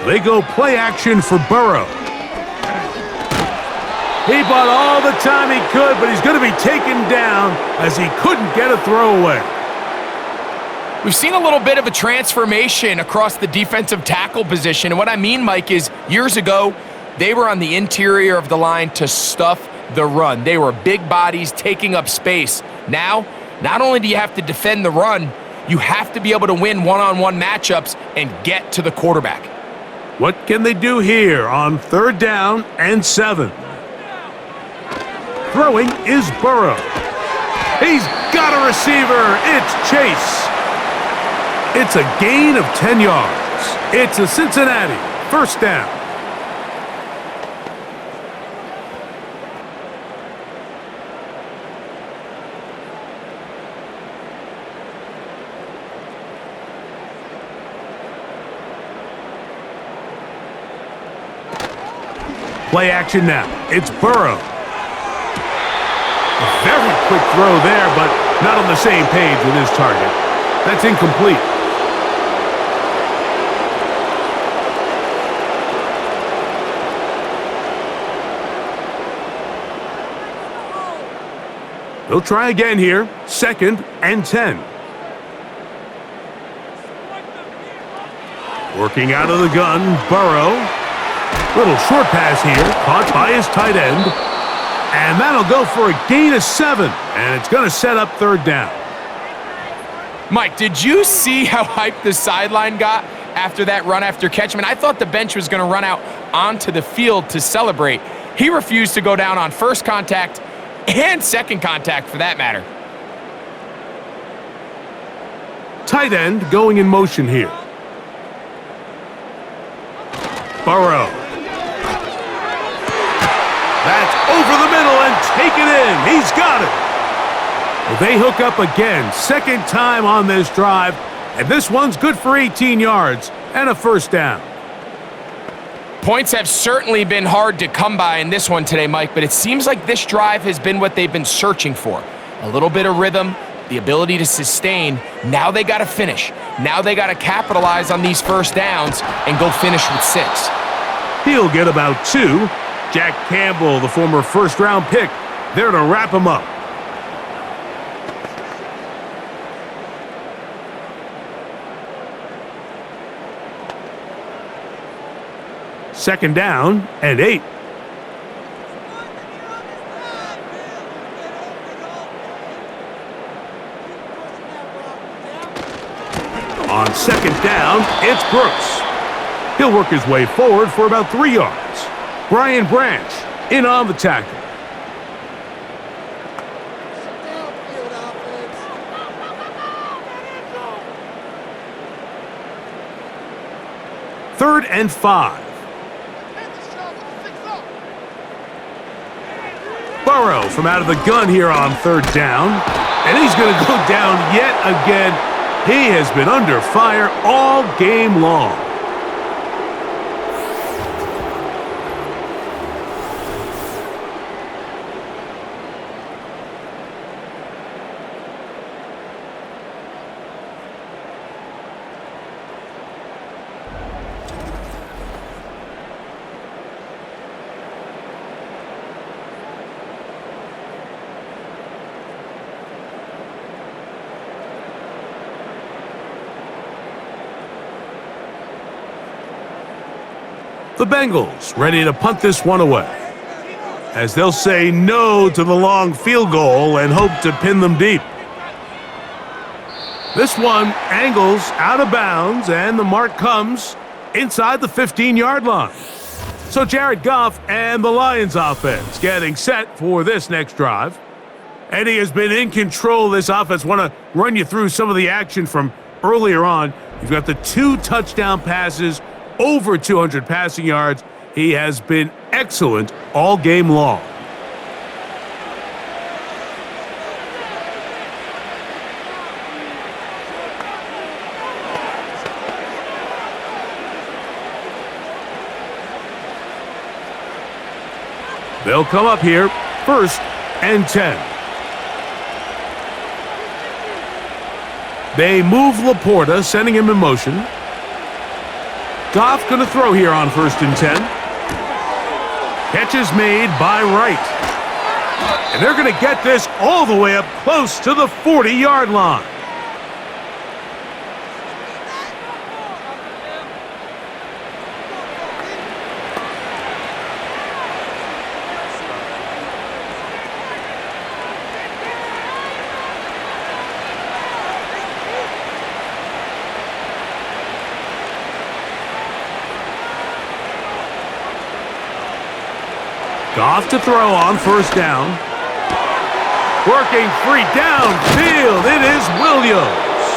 They go play action for Burrow. He bought all the time he could, but he's going to be taken down as he couldn't get a throwaway. We've seen a little bit of a transformation across the defensive tackle position. And what I mean, Mike, is years ago, they were on the interior of the line to stuff the run. They were big bodies taking up space. Now, not only do you have to defend the run, you have to be able to win one-on-one matchups and get to the quarterback. What can they do here on 3rd down and 7? Throwing is Burrow. He's got a receiver. It's Chase. It's a gain of 10 yards. It's a Cincinnati first down. Play action now. It's Burrow. A very quick throw there, but not on the same page with his target. That's incomplete. They'll try again here. 2nd and 10. Working out of the gun, Burrow. Little short pass here, caught by his tight end. And that'll go for a gain of 7. And it's going to set up 3rd down. Mike, did you see how hyped the sideline got after that run after catch? I mean, I thought the bench was going to run out onto the field to celebrate. He refused to go down on first contact and second contact for that matter. Tight end going in motion here. Burrow. That's over the middle and taken in. He's got it. Well, they hook up again. 2nd time on this drive. And this one's good for 18 yards and a first down. Points have certainly been hard to come by in this one today, Mike, but it seems like this drive has been what they've been searching for. A little bit of rhythm, the ability to sustain. Now they got to finish. Now they got to capitalize on these first downs and go finish with 6. He'll get about 2. Jack Campbell, the former first-round pick, there to wrap him up. Second down and 8. On second down, it's Brooks. He'll work his way forward for about 3 yards. Brian Branch in on the tackle. Third and 5. Burrow from out of the gun here on third down. And he's going to go down yet again. He has been under fire all game long. The Bengals ready to punt this one away, as they'll say no to the long field goal and hope to pin them deep. This one angles out of bounds, and the mark comes inside the 15-yard line. So Jared Goff and the Lions offense getting set for this next drive. And he has been in control of this offense. Want to run you through some of the action from earlier on. You've got the 2 touchdown passes, over 200 passing yards. He has been excellent all game long. They'll come up here, 1st and 10. They move Laporta, sending him in motion. Goff going to throw here on 1st and 10. Catch is made by Wright. And they're going to get this all the way up close to the 40-yard line. Goff to throw on 1st down. Working free downfield, it is Williams.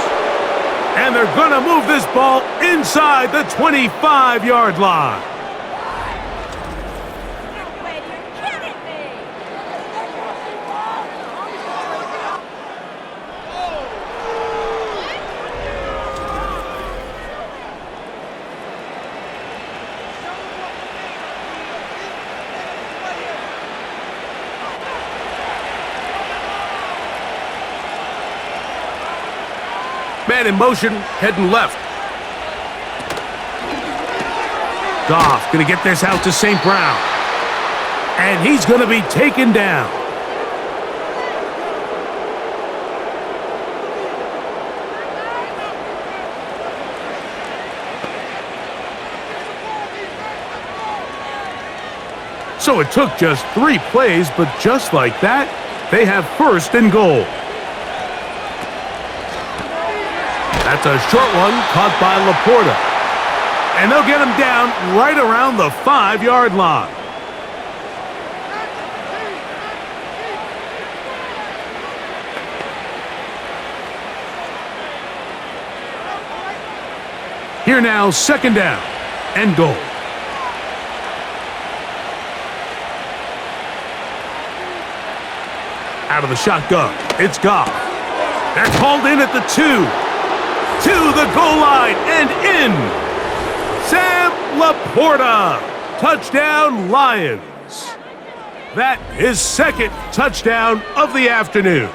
And they're going to move this ball inside the 25-yard line. Man in motion, heading left. Goff going to get this out to St. Brown. And he's going to be taken down. So it took just 3 plays, but just like that, they have 1st and goal. That's a short one caught by Laporta. And they'll get him down right around the 5-yard line. Here now, 2nd down and goal. Out of the shotgun, it's Goff. They're called in at the 2. To the goal line and in. Sam Laporta. Touchdown, Lions. That is second touchdown of the afternoon.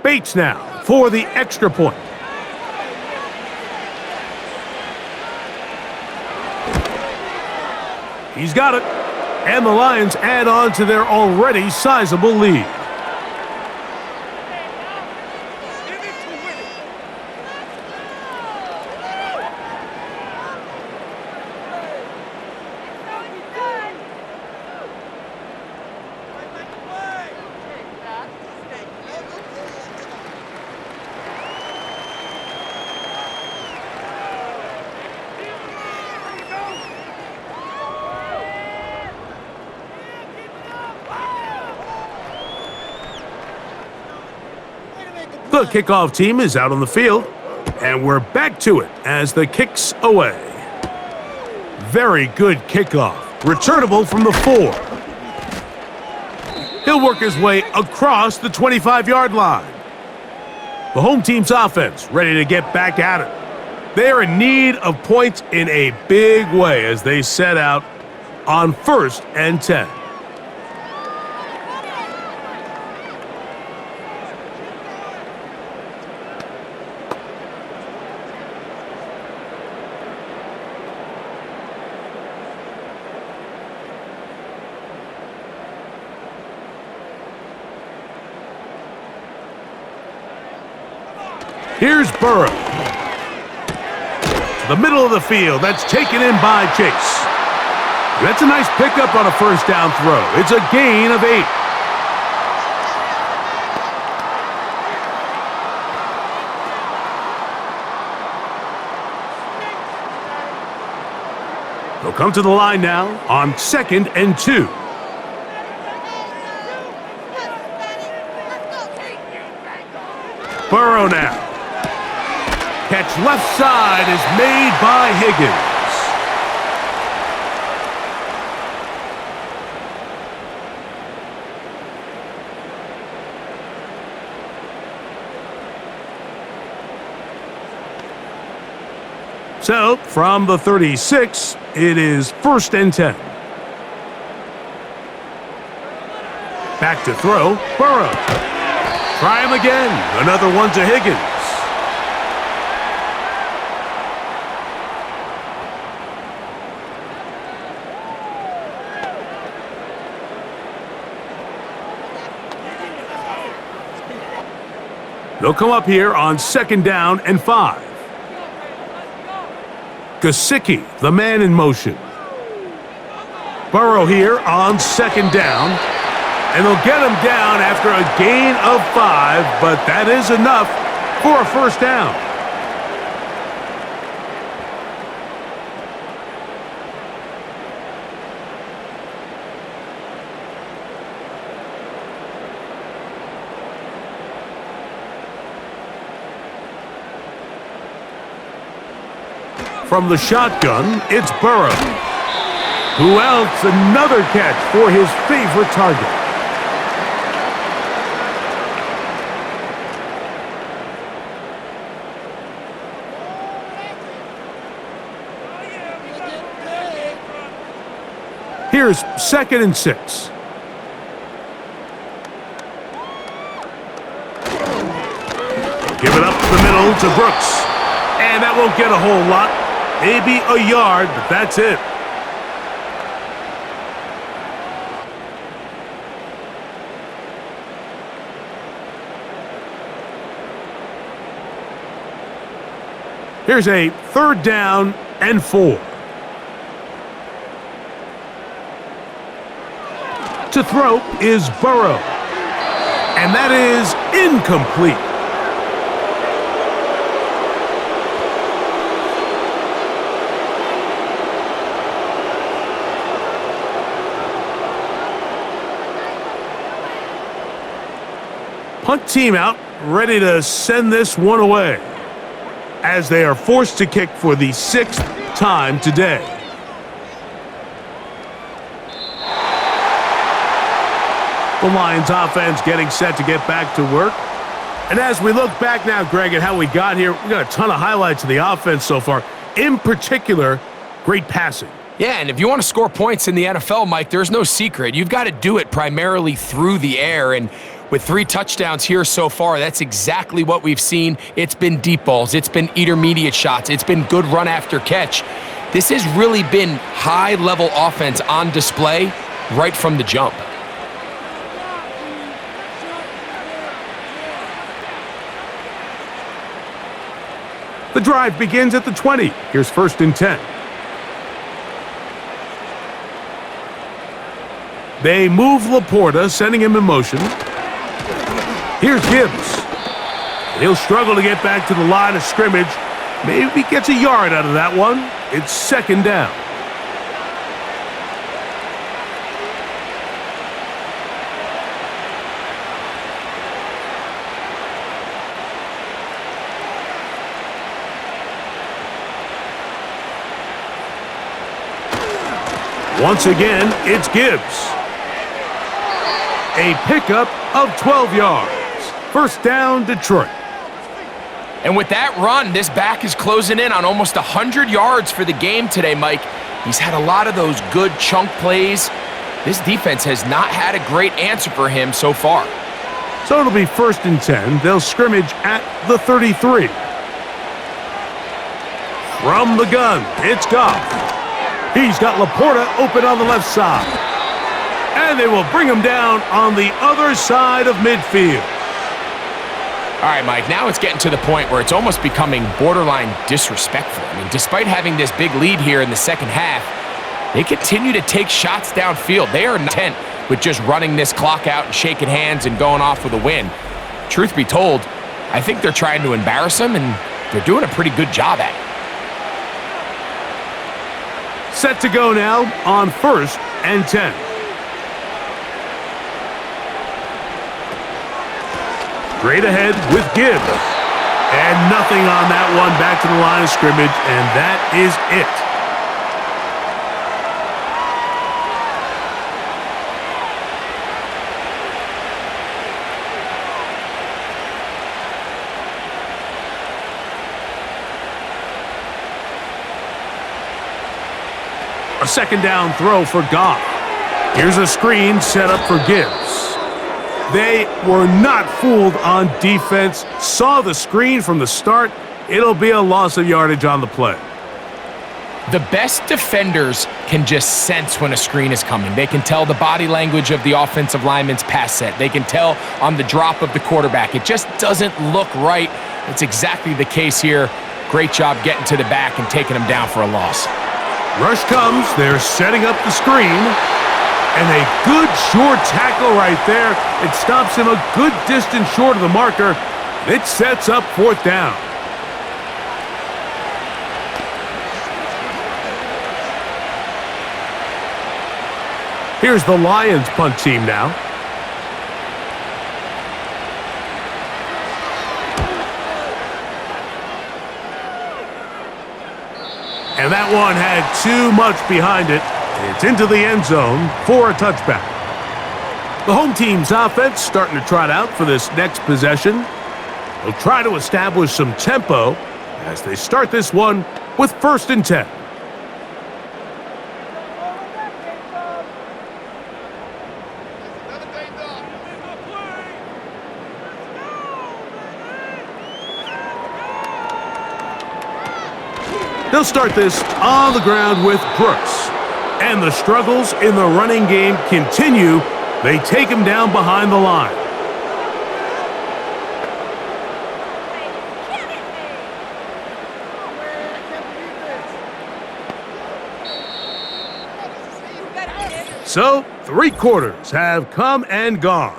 Bates now for the extra point. He's got it. And the Lions add on to their already sizable lead. The kickoff team is out on the field, and we're back to it as the kick's away. Very good kickoff. Returnable from the 4. He'll work his way across the 25-yard line. The home team's offense ready to get back at it. They're in need of points in a big way as they set out on 1st and 10. Here's Burrow. The middle of the field. That's taken in by Chase. That's a nice pickup on a first down throw. It's a gain of 8. They'll come to the line now on 2nd and 2. Burrow now. Catch left side is made by Higgins. So, from the 36, it is 1st and 10. Back to throw, Burrow. Try him again. Another one to Higgins. They'll come up here on 2nd down and 5. Gesicki, the man in motion. Burrow here on 2nd down. And they'll get him down after a gain of 5, but that is enough for a first down. From the shotgun, it's Burrow. Who else? Another catch for his favorite target. Here's 2nd and 6. Give it up the middle to Brooks. And that won't get a whole lot. Maybe a yard, but that's it. Here's a 3rd down and 4. To throw is Burrow. And that is incomplete. Punt team out, ready to send this one away. as they are forced to kick for the 6th time today. The Lions offense getting set to get back to work. And as we look back now, Greg, at how we got here, we got a ton of highlights of the offense so far. In particular, great passing. Yeah, and if you want to score points in the NFL, Mike, there's no secret. You've got to do it primarily through the air, and with 3 touchdowns here so far, that's exactly what we've seen. It's been deep balls. It's been intermediate shots. It's been good run after catch. This has really been high-level offense on display right from the jump. The drive begins at the 20. Here's 1st and 10. They move Laporta, sending him in motion. Here's Gibbs. He'll struggle to get back to the line of scrimmage. Maybe gets a yard out of that one. It's 2nd down. Once again, it's Gibbs. A pickup of 12 yards. 1st down, Detroit. And with that run, this back is closing in on almost 100 yards for the game today, Mike. He's had a lot of those good chunk plays. This defense has not had a great answer for him so far. So it'll be 1st and 10. They'll scrimmage at the 33. From the gun, it's Goff. He's got Laporta open on the left side. And they will bring him down on the other side of midfield. All right, Mike, now it's getting to the point where it's almost becoming borderline disrespectful. I mean, despite having this big lead here in the second half, they continue to take shots downfield. They are content with just running this clock out and shaking hands and going off with a win. Truth be told, I think they're trying to embarrass him, and they're doing a pretty good job at it. Set to go now on 1st and 10. Straight ahead with Gibbs. And nothing on that one, back to the line of scrimmage, and that is it. A 2nd down throw for Goff. Here's a screen set up for Gibbs. They were not fooled on defense. Saw the screen from the start. It'll be a loss of yardage on the play. The best defenders can just sense when a screen is coming. They can tell the body language of the offensive lineman's pass set. They can tell on the drop of the quarterback. It just doesn't look right. It's exactly the case here. Great job getting to the back and taking him down for a loss. Rush comes. They're setting up the screen. And a good short tackle right there. It stops him a good distance short of the marker. It sets up 4th down. Here's the Lions punt team now. And that one had too much behind it. It's into the end zone for a touchback. The home team's offense starting to trot out for this next possession. They'll try to establish some tempo as they start this one with 1st and 10. They'll start this on the ground with Brooks. And the struggles in the running game continue. They take him down behind the line. So, 3 quarters have come and gone.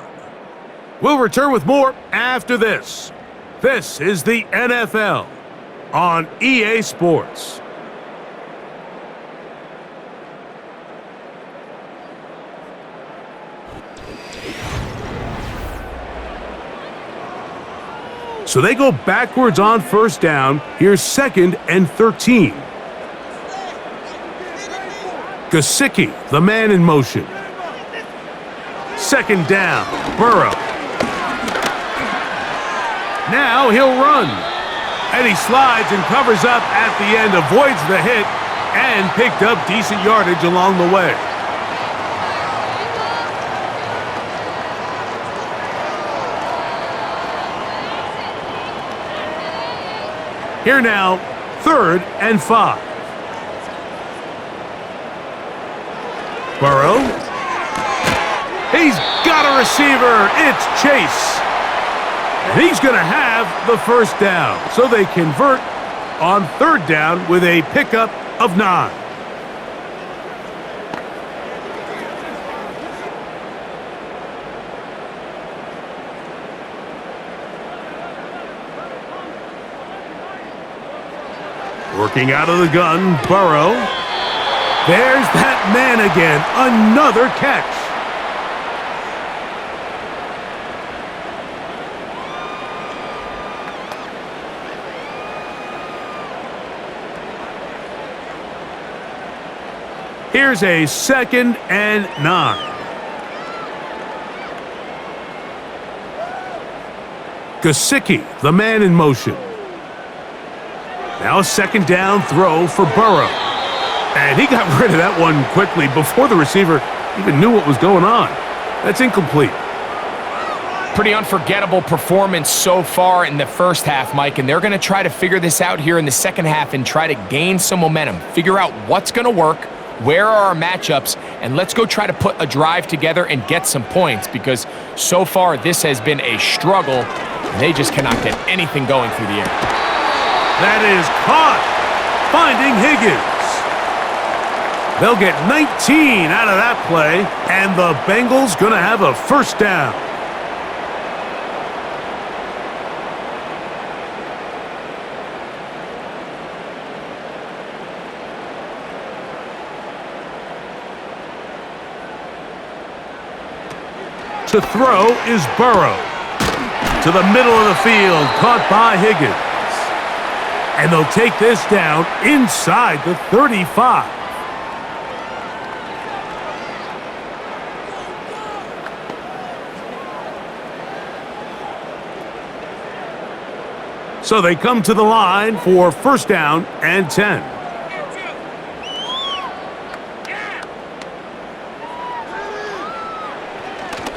We'll return with more after this. This is the NFL on EA Sports. So they go backwards on first down. Here's 2nd and 13. Gesicki, the man in motion. 2nd down, Burrow. Now he'll run. And he slides and covers up at the end, avoids the hit, and picked up decent yardage along the way. Here now, 3rd and 5. Burrow. He's got a receiver. It's Chase. And he's going to have the first down. So they convert on 3rd down with a pickup of 9. Working out of the gun, Burrow. There's that man again. Another catch. Here's a 2nd and 9. Gesicki, the man in motion. Now a 2nd down throw for Burrow. And he got rid of that one quickly before the receiver even knew what was going on. That's incomplete. Pretty unforgettable performance so far in the first half, Mike, and they're going to try to figure this out here in the second half and try to gain some momentum, figure out what's going to work, where are our matchups, and let's go try to put a drive together and get some points, because so far this has been a struggle. They just cannot get anything going through the air. That is caught, finding Higgins. They'll get 19 out of that play, and the Bengals going to have a first down. To throw is Burrow. To the middle of the field, caught by Higgins. And they'll take this down inside the 35. So they come to the line for first down and 10.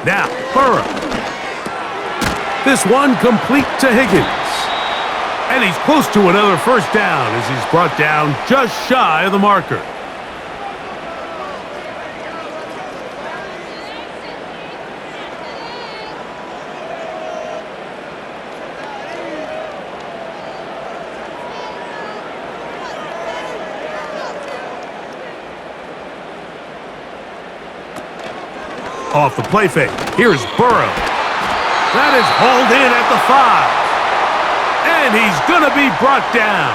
Now, Burrow. This one complete to Higgins. And he's close to another first down as he's brought down just shy of the marker. Off the play fake. Here's Burrow. That is hauled in at the 5. And he's going to be brought down.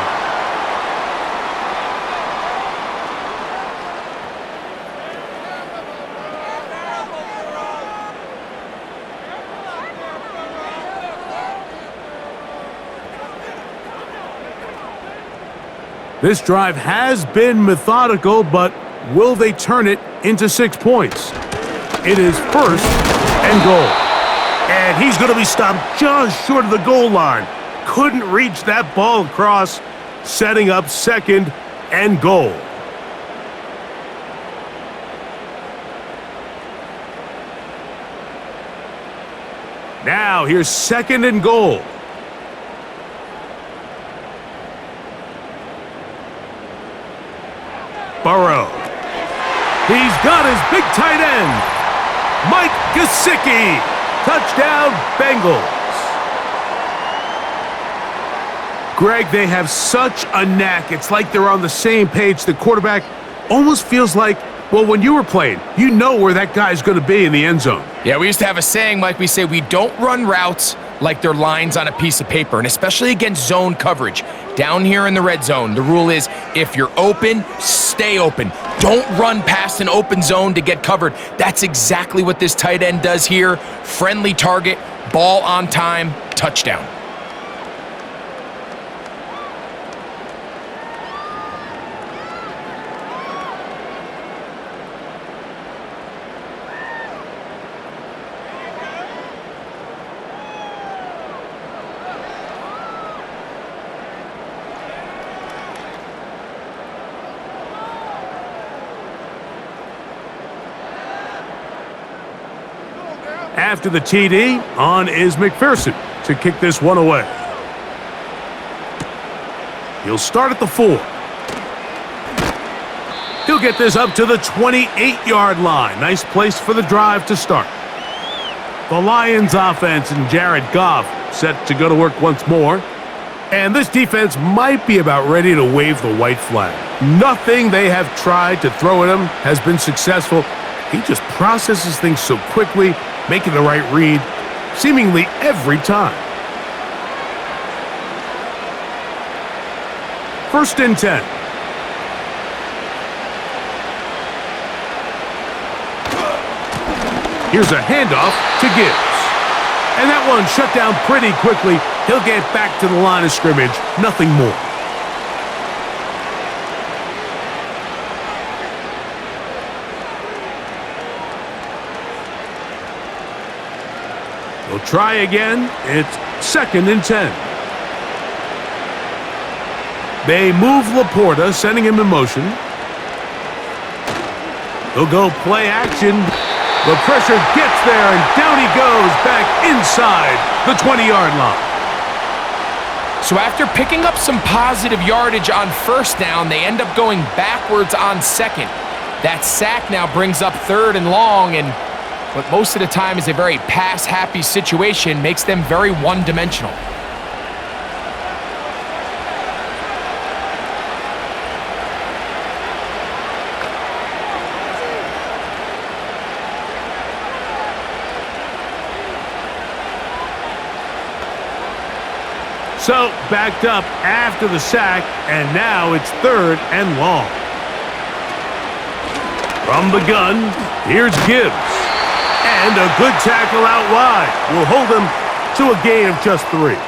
This drive has been methodical, but will they turn it into 6 points? It is 1st and goal. And he's going to be stopped just short of the goal line. Couldn't reach that ball across, setting up 2nd and goal. Now here's 2nd and goal. Burrow. He's got his big tight end. Mike Gesicki. Touchdown, Bengals. Greg, they have such a knack. It's like they're on the same page. The quarterback almost feels like, well, when you were playing, you know where that guy's going to be in the end zone. Yeah, we used to have a saying, Mike. We say we don't run routes like they're lines on a piece of paper, and especially against zone coverage. Down here in the red zone, the rule is if you're open, stay open. Don't run past an open zone to get covered. That's exactly what this tight end does here. Friendly target, ball on time, touchdown. After the TD, on is McPherson to kick this one away. He'll start at the 4. He'll get this up to the 28-yard line. Nice place for the drive to start. The Lions offense and Jared Goff set to go to work once more. And this defense might be about ready to wave the white flag. Nothing they have tried to throw at him has been successful. He just processes things so quickly, making the right read seemingly every time. 1st and 10. Here's a handoff to Gibbs. And that one shut down pretty quickly. He'll get back to the line of scrimmage. Nothing more. They'll try again. It's 2nd and 10. They move Laporta, sending him in motion. They'll go play action. The pressure gets there, and down he goes back inside the 20-yard line. So after picking up some positive yardage on 1st down, they end up going backwards on 2nd. That sack now brings up 3rd and long, and what most of the time is a very pass-happy situation makes them very one-dimensional. So, backed up after the sack, and now it's 3rd and long. From the gun, here's Gibbs. And a good tackle out wide will hold him to a gain of just 3.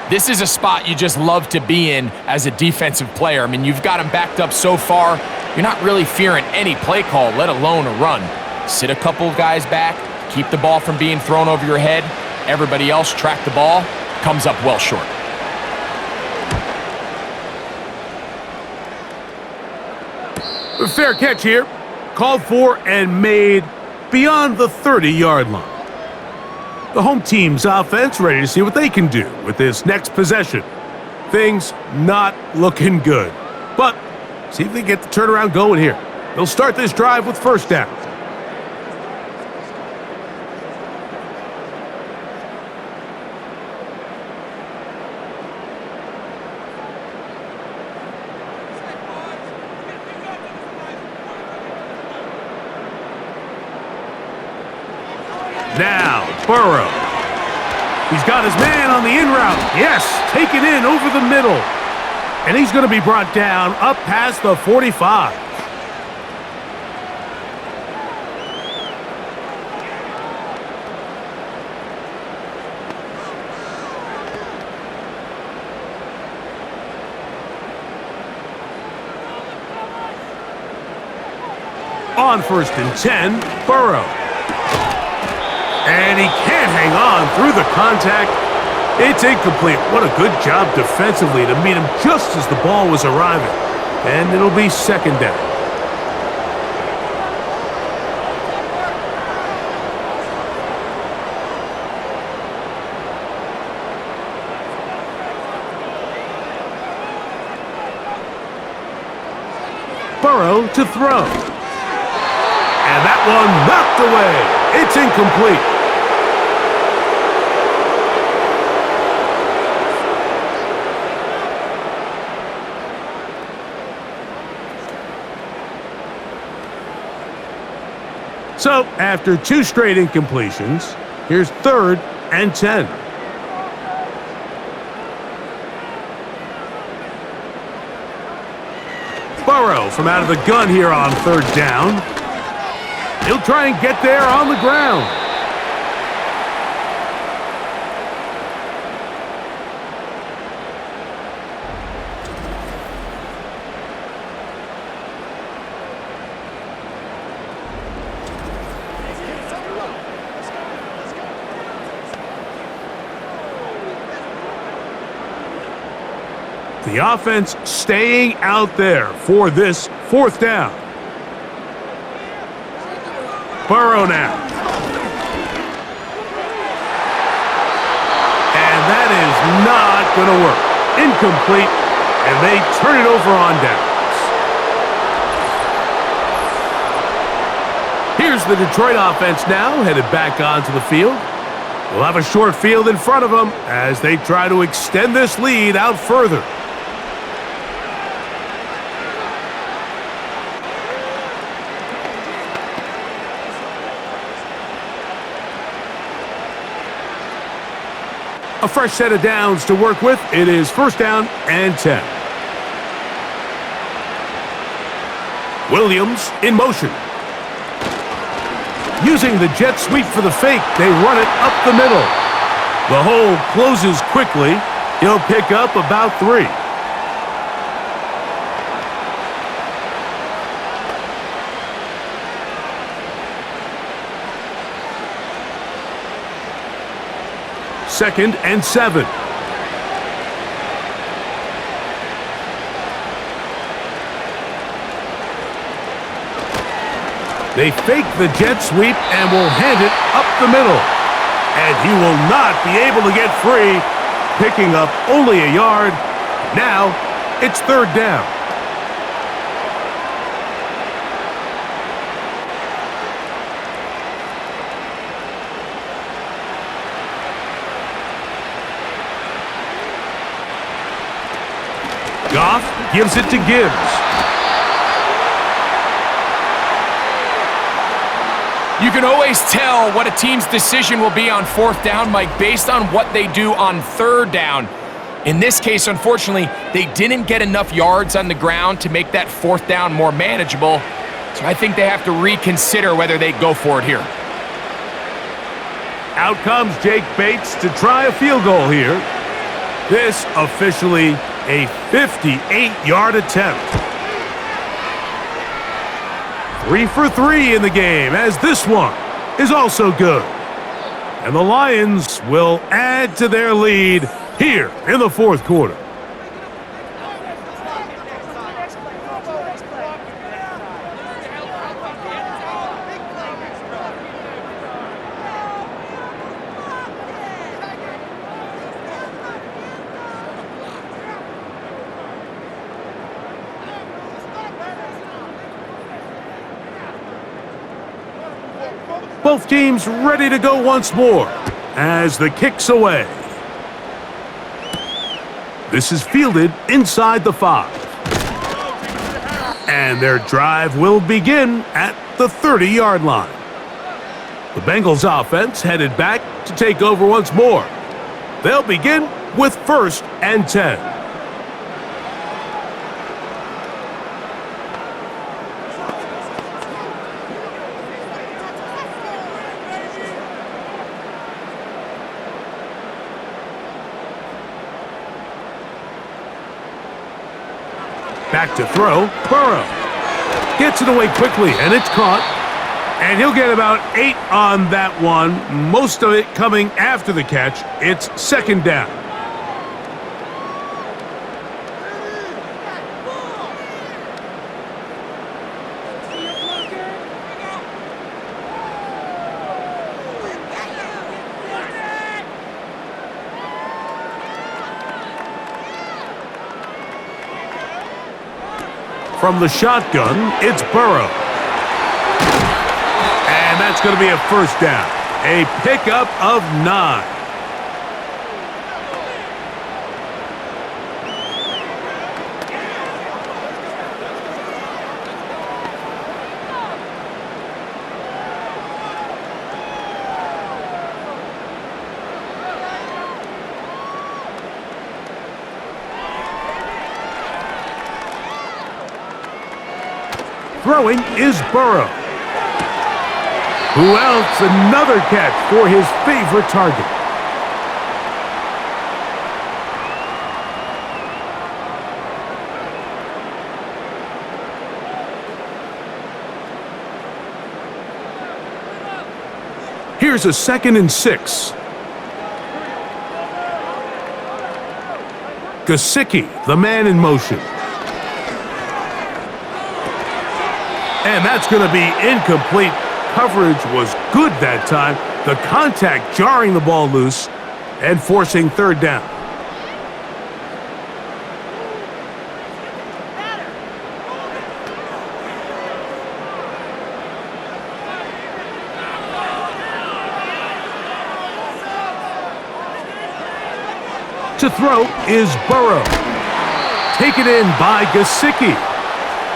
This is a spot you just love to be in as a defensive player. I mean, you've got him backed up so far, you're not really fearing any play call, let alone a run. Sit a couple of guys back, keep the ball from being thrown over your head. Everybody else track the ball. Comes up well short. A fair catch here. Called for and made beyond the 30-yard line. The home team's offense ready to see what they can do with this next possession. Things not looking good. But see if they get the turnaround going here. They'll start this drive with 1st down. Now, Burrow. He's got his man on the in route. Yes, taken in over the middle. And he's going to be brought down up past the 45. On 1st and 10, Burrow. And he can't hang on through the contact. It's incomplete. What a good job defensively to meet him just as the ball was arriving. And it'll be 2nd down. Burrow to throw. And that one knocked away. It's incomplete. So, after 2 straight incompletions, here's 3rd and 10. Burrow from out of the gun here on 3rd down. He'll try and get there on the ground. The offense staying out there for this 4th down. Burrow now. that is not going to work. Incomplete, and they turn it over on downs. Here's the Detroit offense now, headed back onto the field. They'll have a short field in front of them as they try to extend this lead out further. A fresh set of downs to work with. It is first down and 10. Williams in motion. Using the jet sweep for the fake, they run it up the middle. The hole closes quickly. He'll pick up about 3. Second and 7. They fake the jet sweep and will hand it up the middle. And he will not be able to get free, picking up only a yard. Now it's third down. Goff gives it to Gibbs. You can always tell what a team's decision will be on fourth down, Mike, based on what they do on third down. In this case, unfortunately, they didn't get enough yards on the ground to make that fourth down more manageable. So I think they have to reconsider whether they go for it here. Out comes Jake Bates to try a field goal here. This officially a 58-yard attempt. 3 for 3 in the game, as this one is also good. And the Lions will add to their lead here in the fourth quarter. Both teams ready to go once more as the kick's away. This is fielded inside the 5. And their drive will begin at the 30-yard line. The Bengals offense headed back to take over once more. They'll begin with first and 10. Back to throw, Burrow. Gets it away quickly, and it's caught. And he'll get about 8 on that one, most of it coming after the catch. It's second down. From the shotgun, it's Burrow. And that's going to be a first down. A pickup of 9. Throwing is Burrow. Who else? Another catch for his favorite target. Here's a 2nd and 6. Gesicki, the man in motion. And that's going to be incomplete. Coverage was good that time. The contact jarring the ball loose. and forcing third down. To throw is Burrow. Taken in by Gesicki.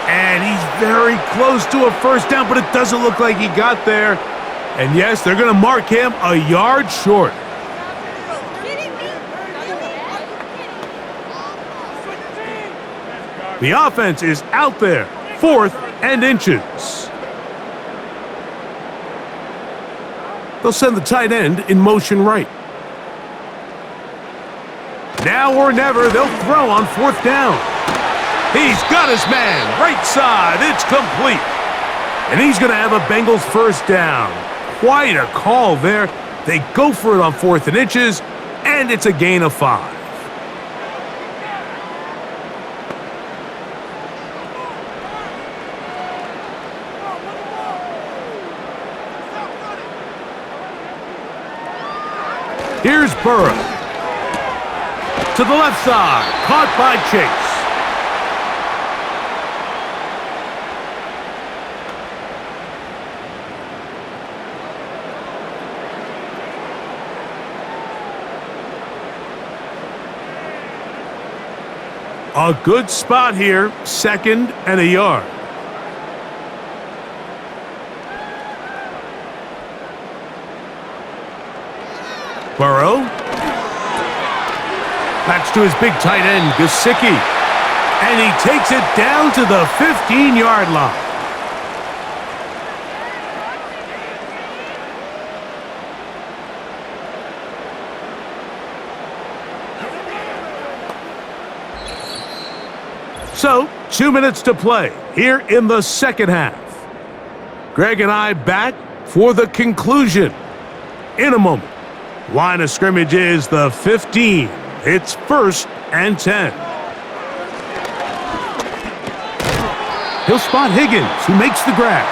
And he's very close to a first down, but it doesn't look like he got there. And yes, they're going to mark him a yard short. The offense is out there, 4th and inches. They'll send the tight end in motion right. Now or never, they'll throw on 4th down. He's got his man, right side, it's complete. And he's going to have a Bengals first down. Quite a call there. They go for it on 4th and inches, and it's a gain of 5. Here's Burrow. To the left side, caught by Chase. A good spot here, 2nd and a yard. Burrow. That's to his big tight end, Gesicki. And he takes it down to the 15-yard line. So, 2 minutes to play here in the second half. Greg and I back for the conclusion in a moment. Line of scrimmage is the 15. It's 1st and 10. He'll spot Higgins, who makes the grab.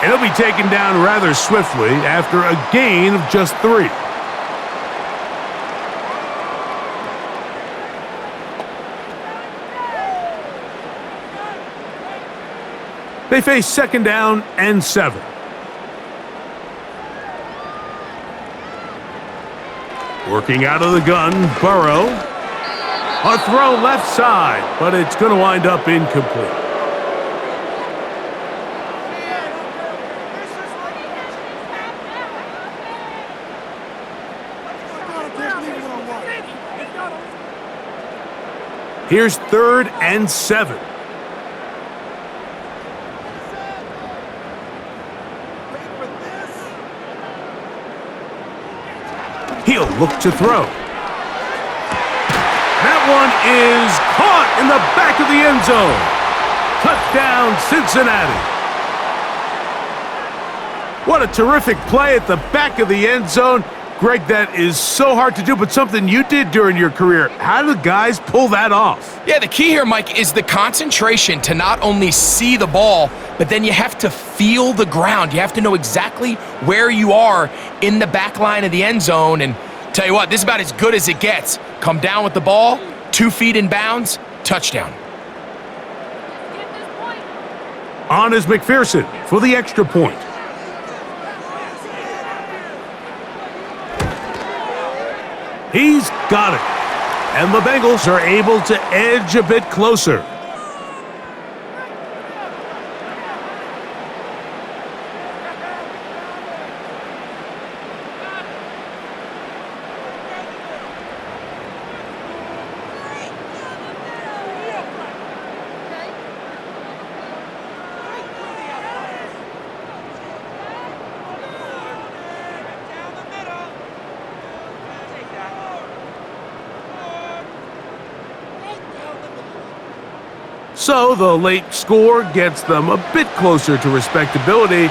And he'll be taken down rather swiftly after a gain of just 3. They face 2nd down and 7. Working out of the gun, Burrow. A throw left side, but it's going to wind up incomplete. Here's 3rd and 7. He'll look to throw. That one is caught in the back of the end zone. Touchdown, Cincinnati. What a terrific play at the back of the end zone. Greg, that is so hard to do, but something you did during your career. How do guys pull that off? Yeah, the key here, Mike, is the concentration to not only see the ball, but then you have to feel the ground. You have to know exactly where you are in the back line of the end zone. And tell you what, this is about as good as it gets. Come down with the ball, 2 feet in bounds, touchdown. On is McPherson for the extra point. He's got it. And the Bengals are able to edge a bit closer. So the late score gets them a bit closer to respectability.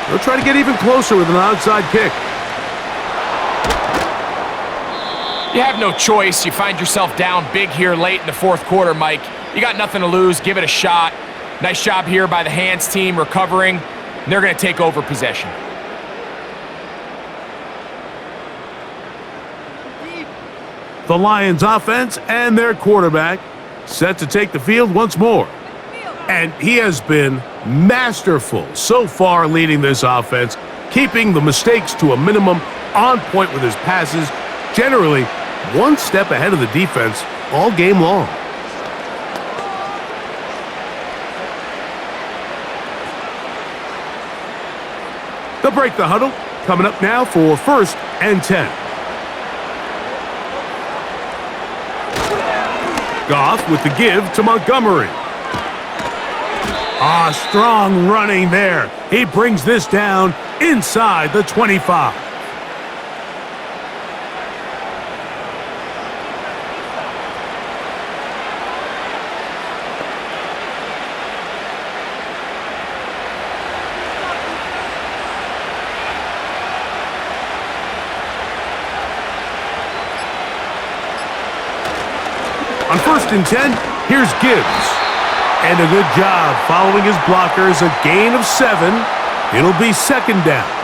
They'll try to get even closer with an outside kick. You have no choice. You find yourself down big here late in the 4th quarter, Mike. You got nothing to lose. Give it a shot. Nice job here by the hands team recovering. And they're going to take over possession. The Lions offense and their quarterback set to take the field once more. And he has been masterful so far leading this offense, keeping the mistakes to a minimum, on point with his passes, generally one step ahead of the defense all game long. They'll break the huddle, coming up now for 1st and 10. Goff with the give to Montgomery. Strong running there. He brings this down inside the 25. On 1st and 10, here's Gibbs. And a good job following his blockers, a gain of 7. It'll be 2nd down.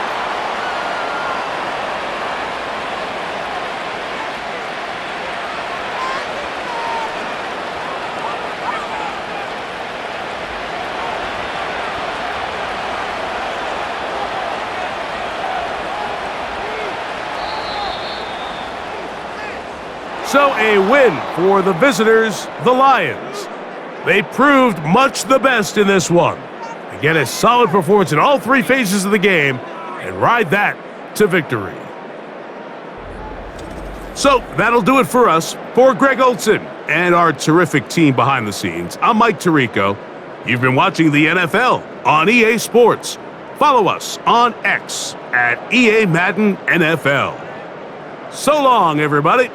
So a win for the visitors, the Lions. They proved much the best in this one. They get a solid performance in all 3 phases of the game and ride that to victory. So that'll do it for us. For Greg Olson and our terrific team behind the scenes, I'm Mike Tirico. You've been watching the NFL on EA Sports. Follow us on X at EA Madden NFL. So long, everybody.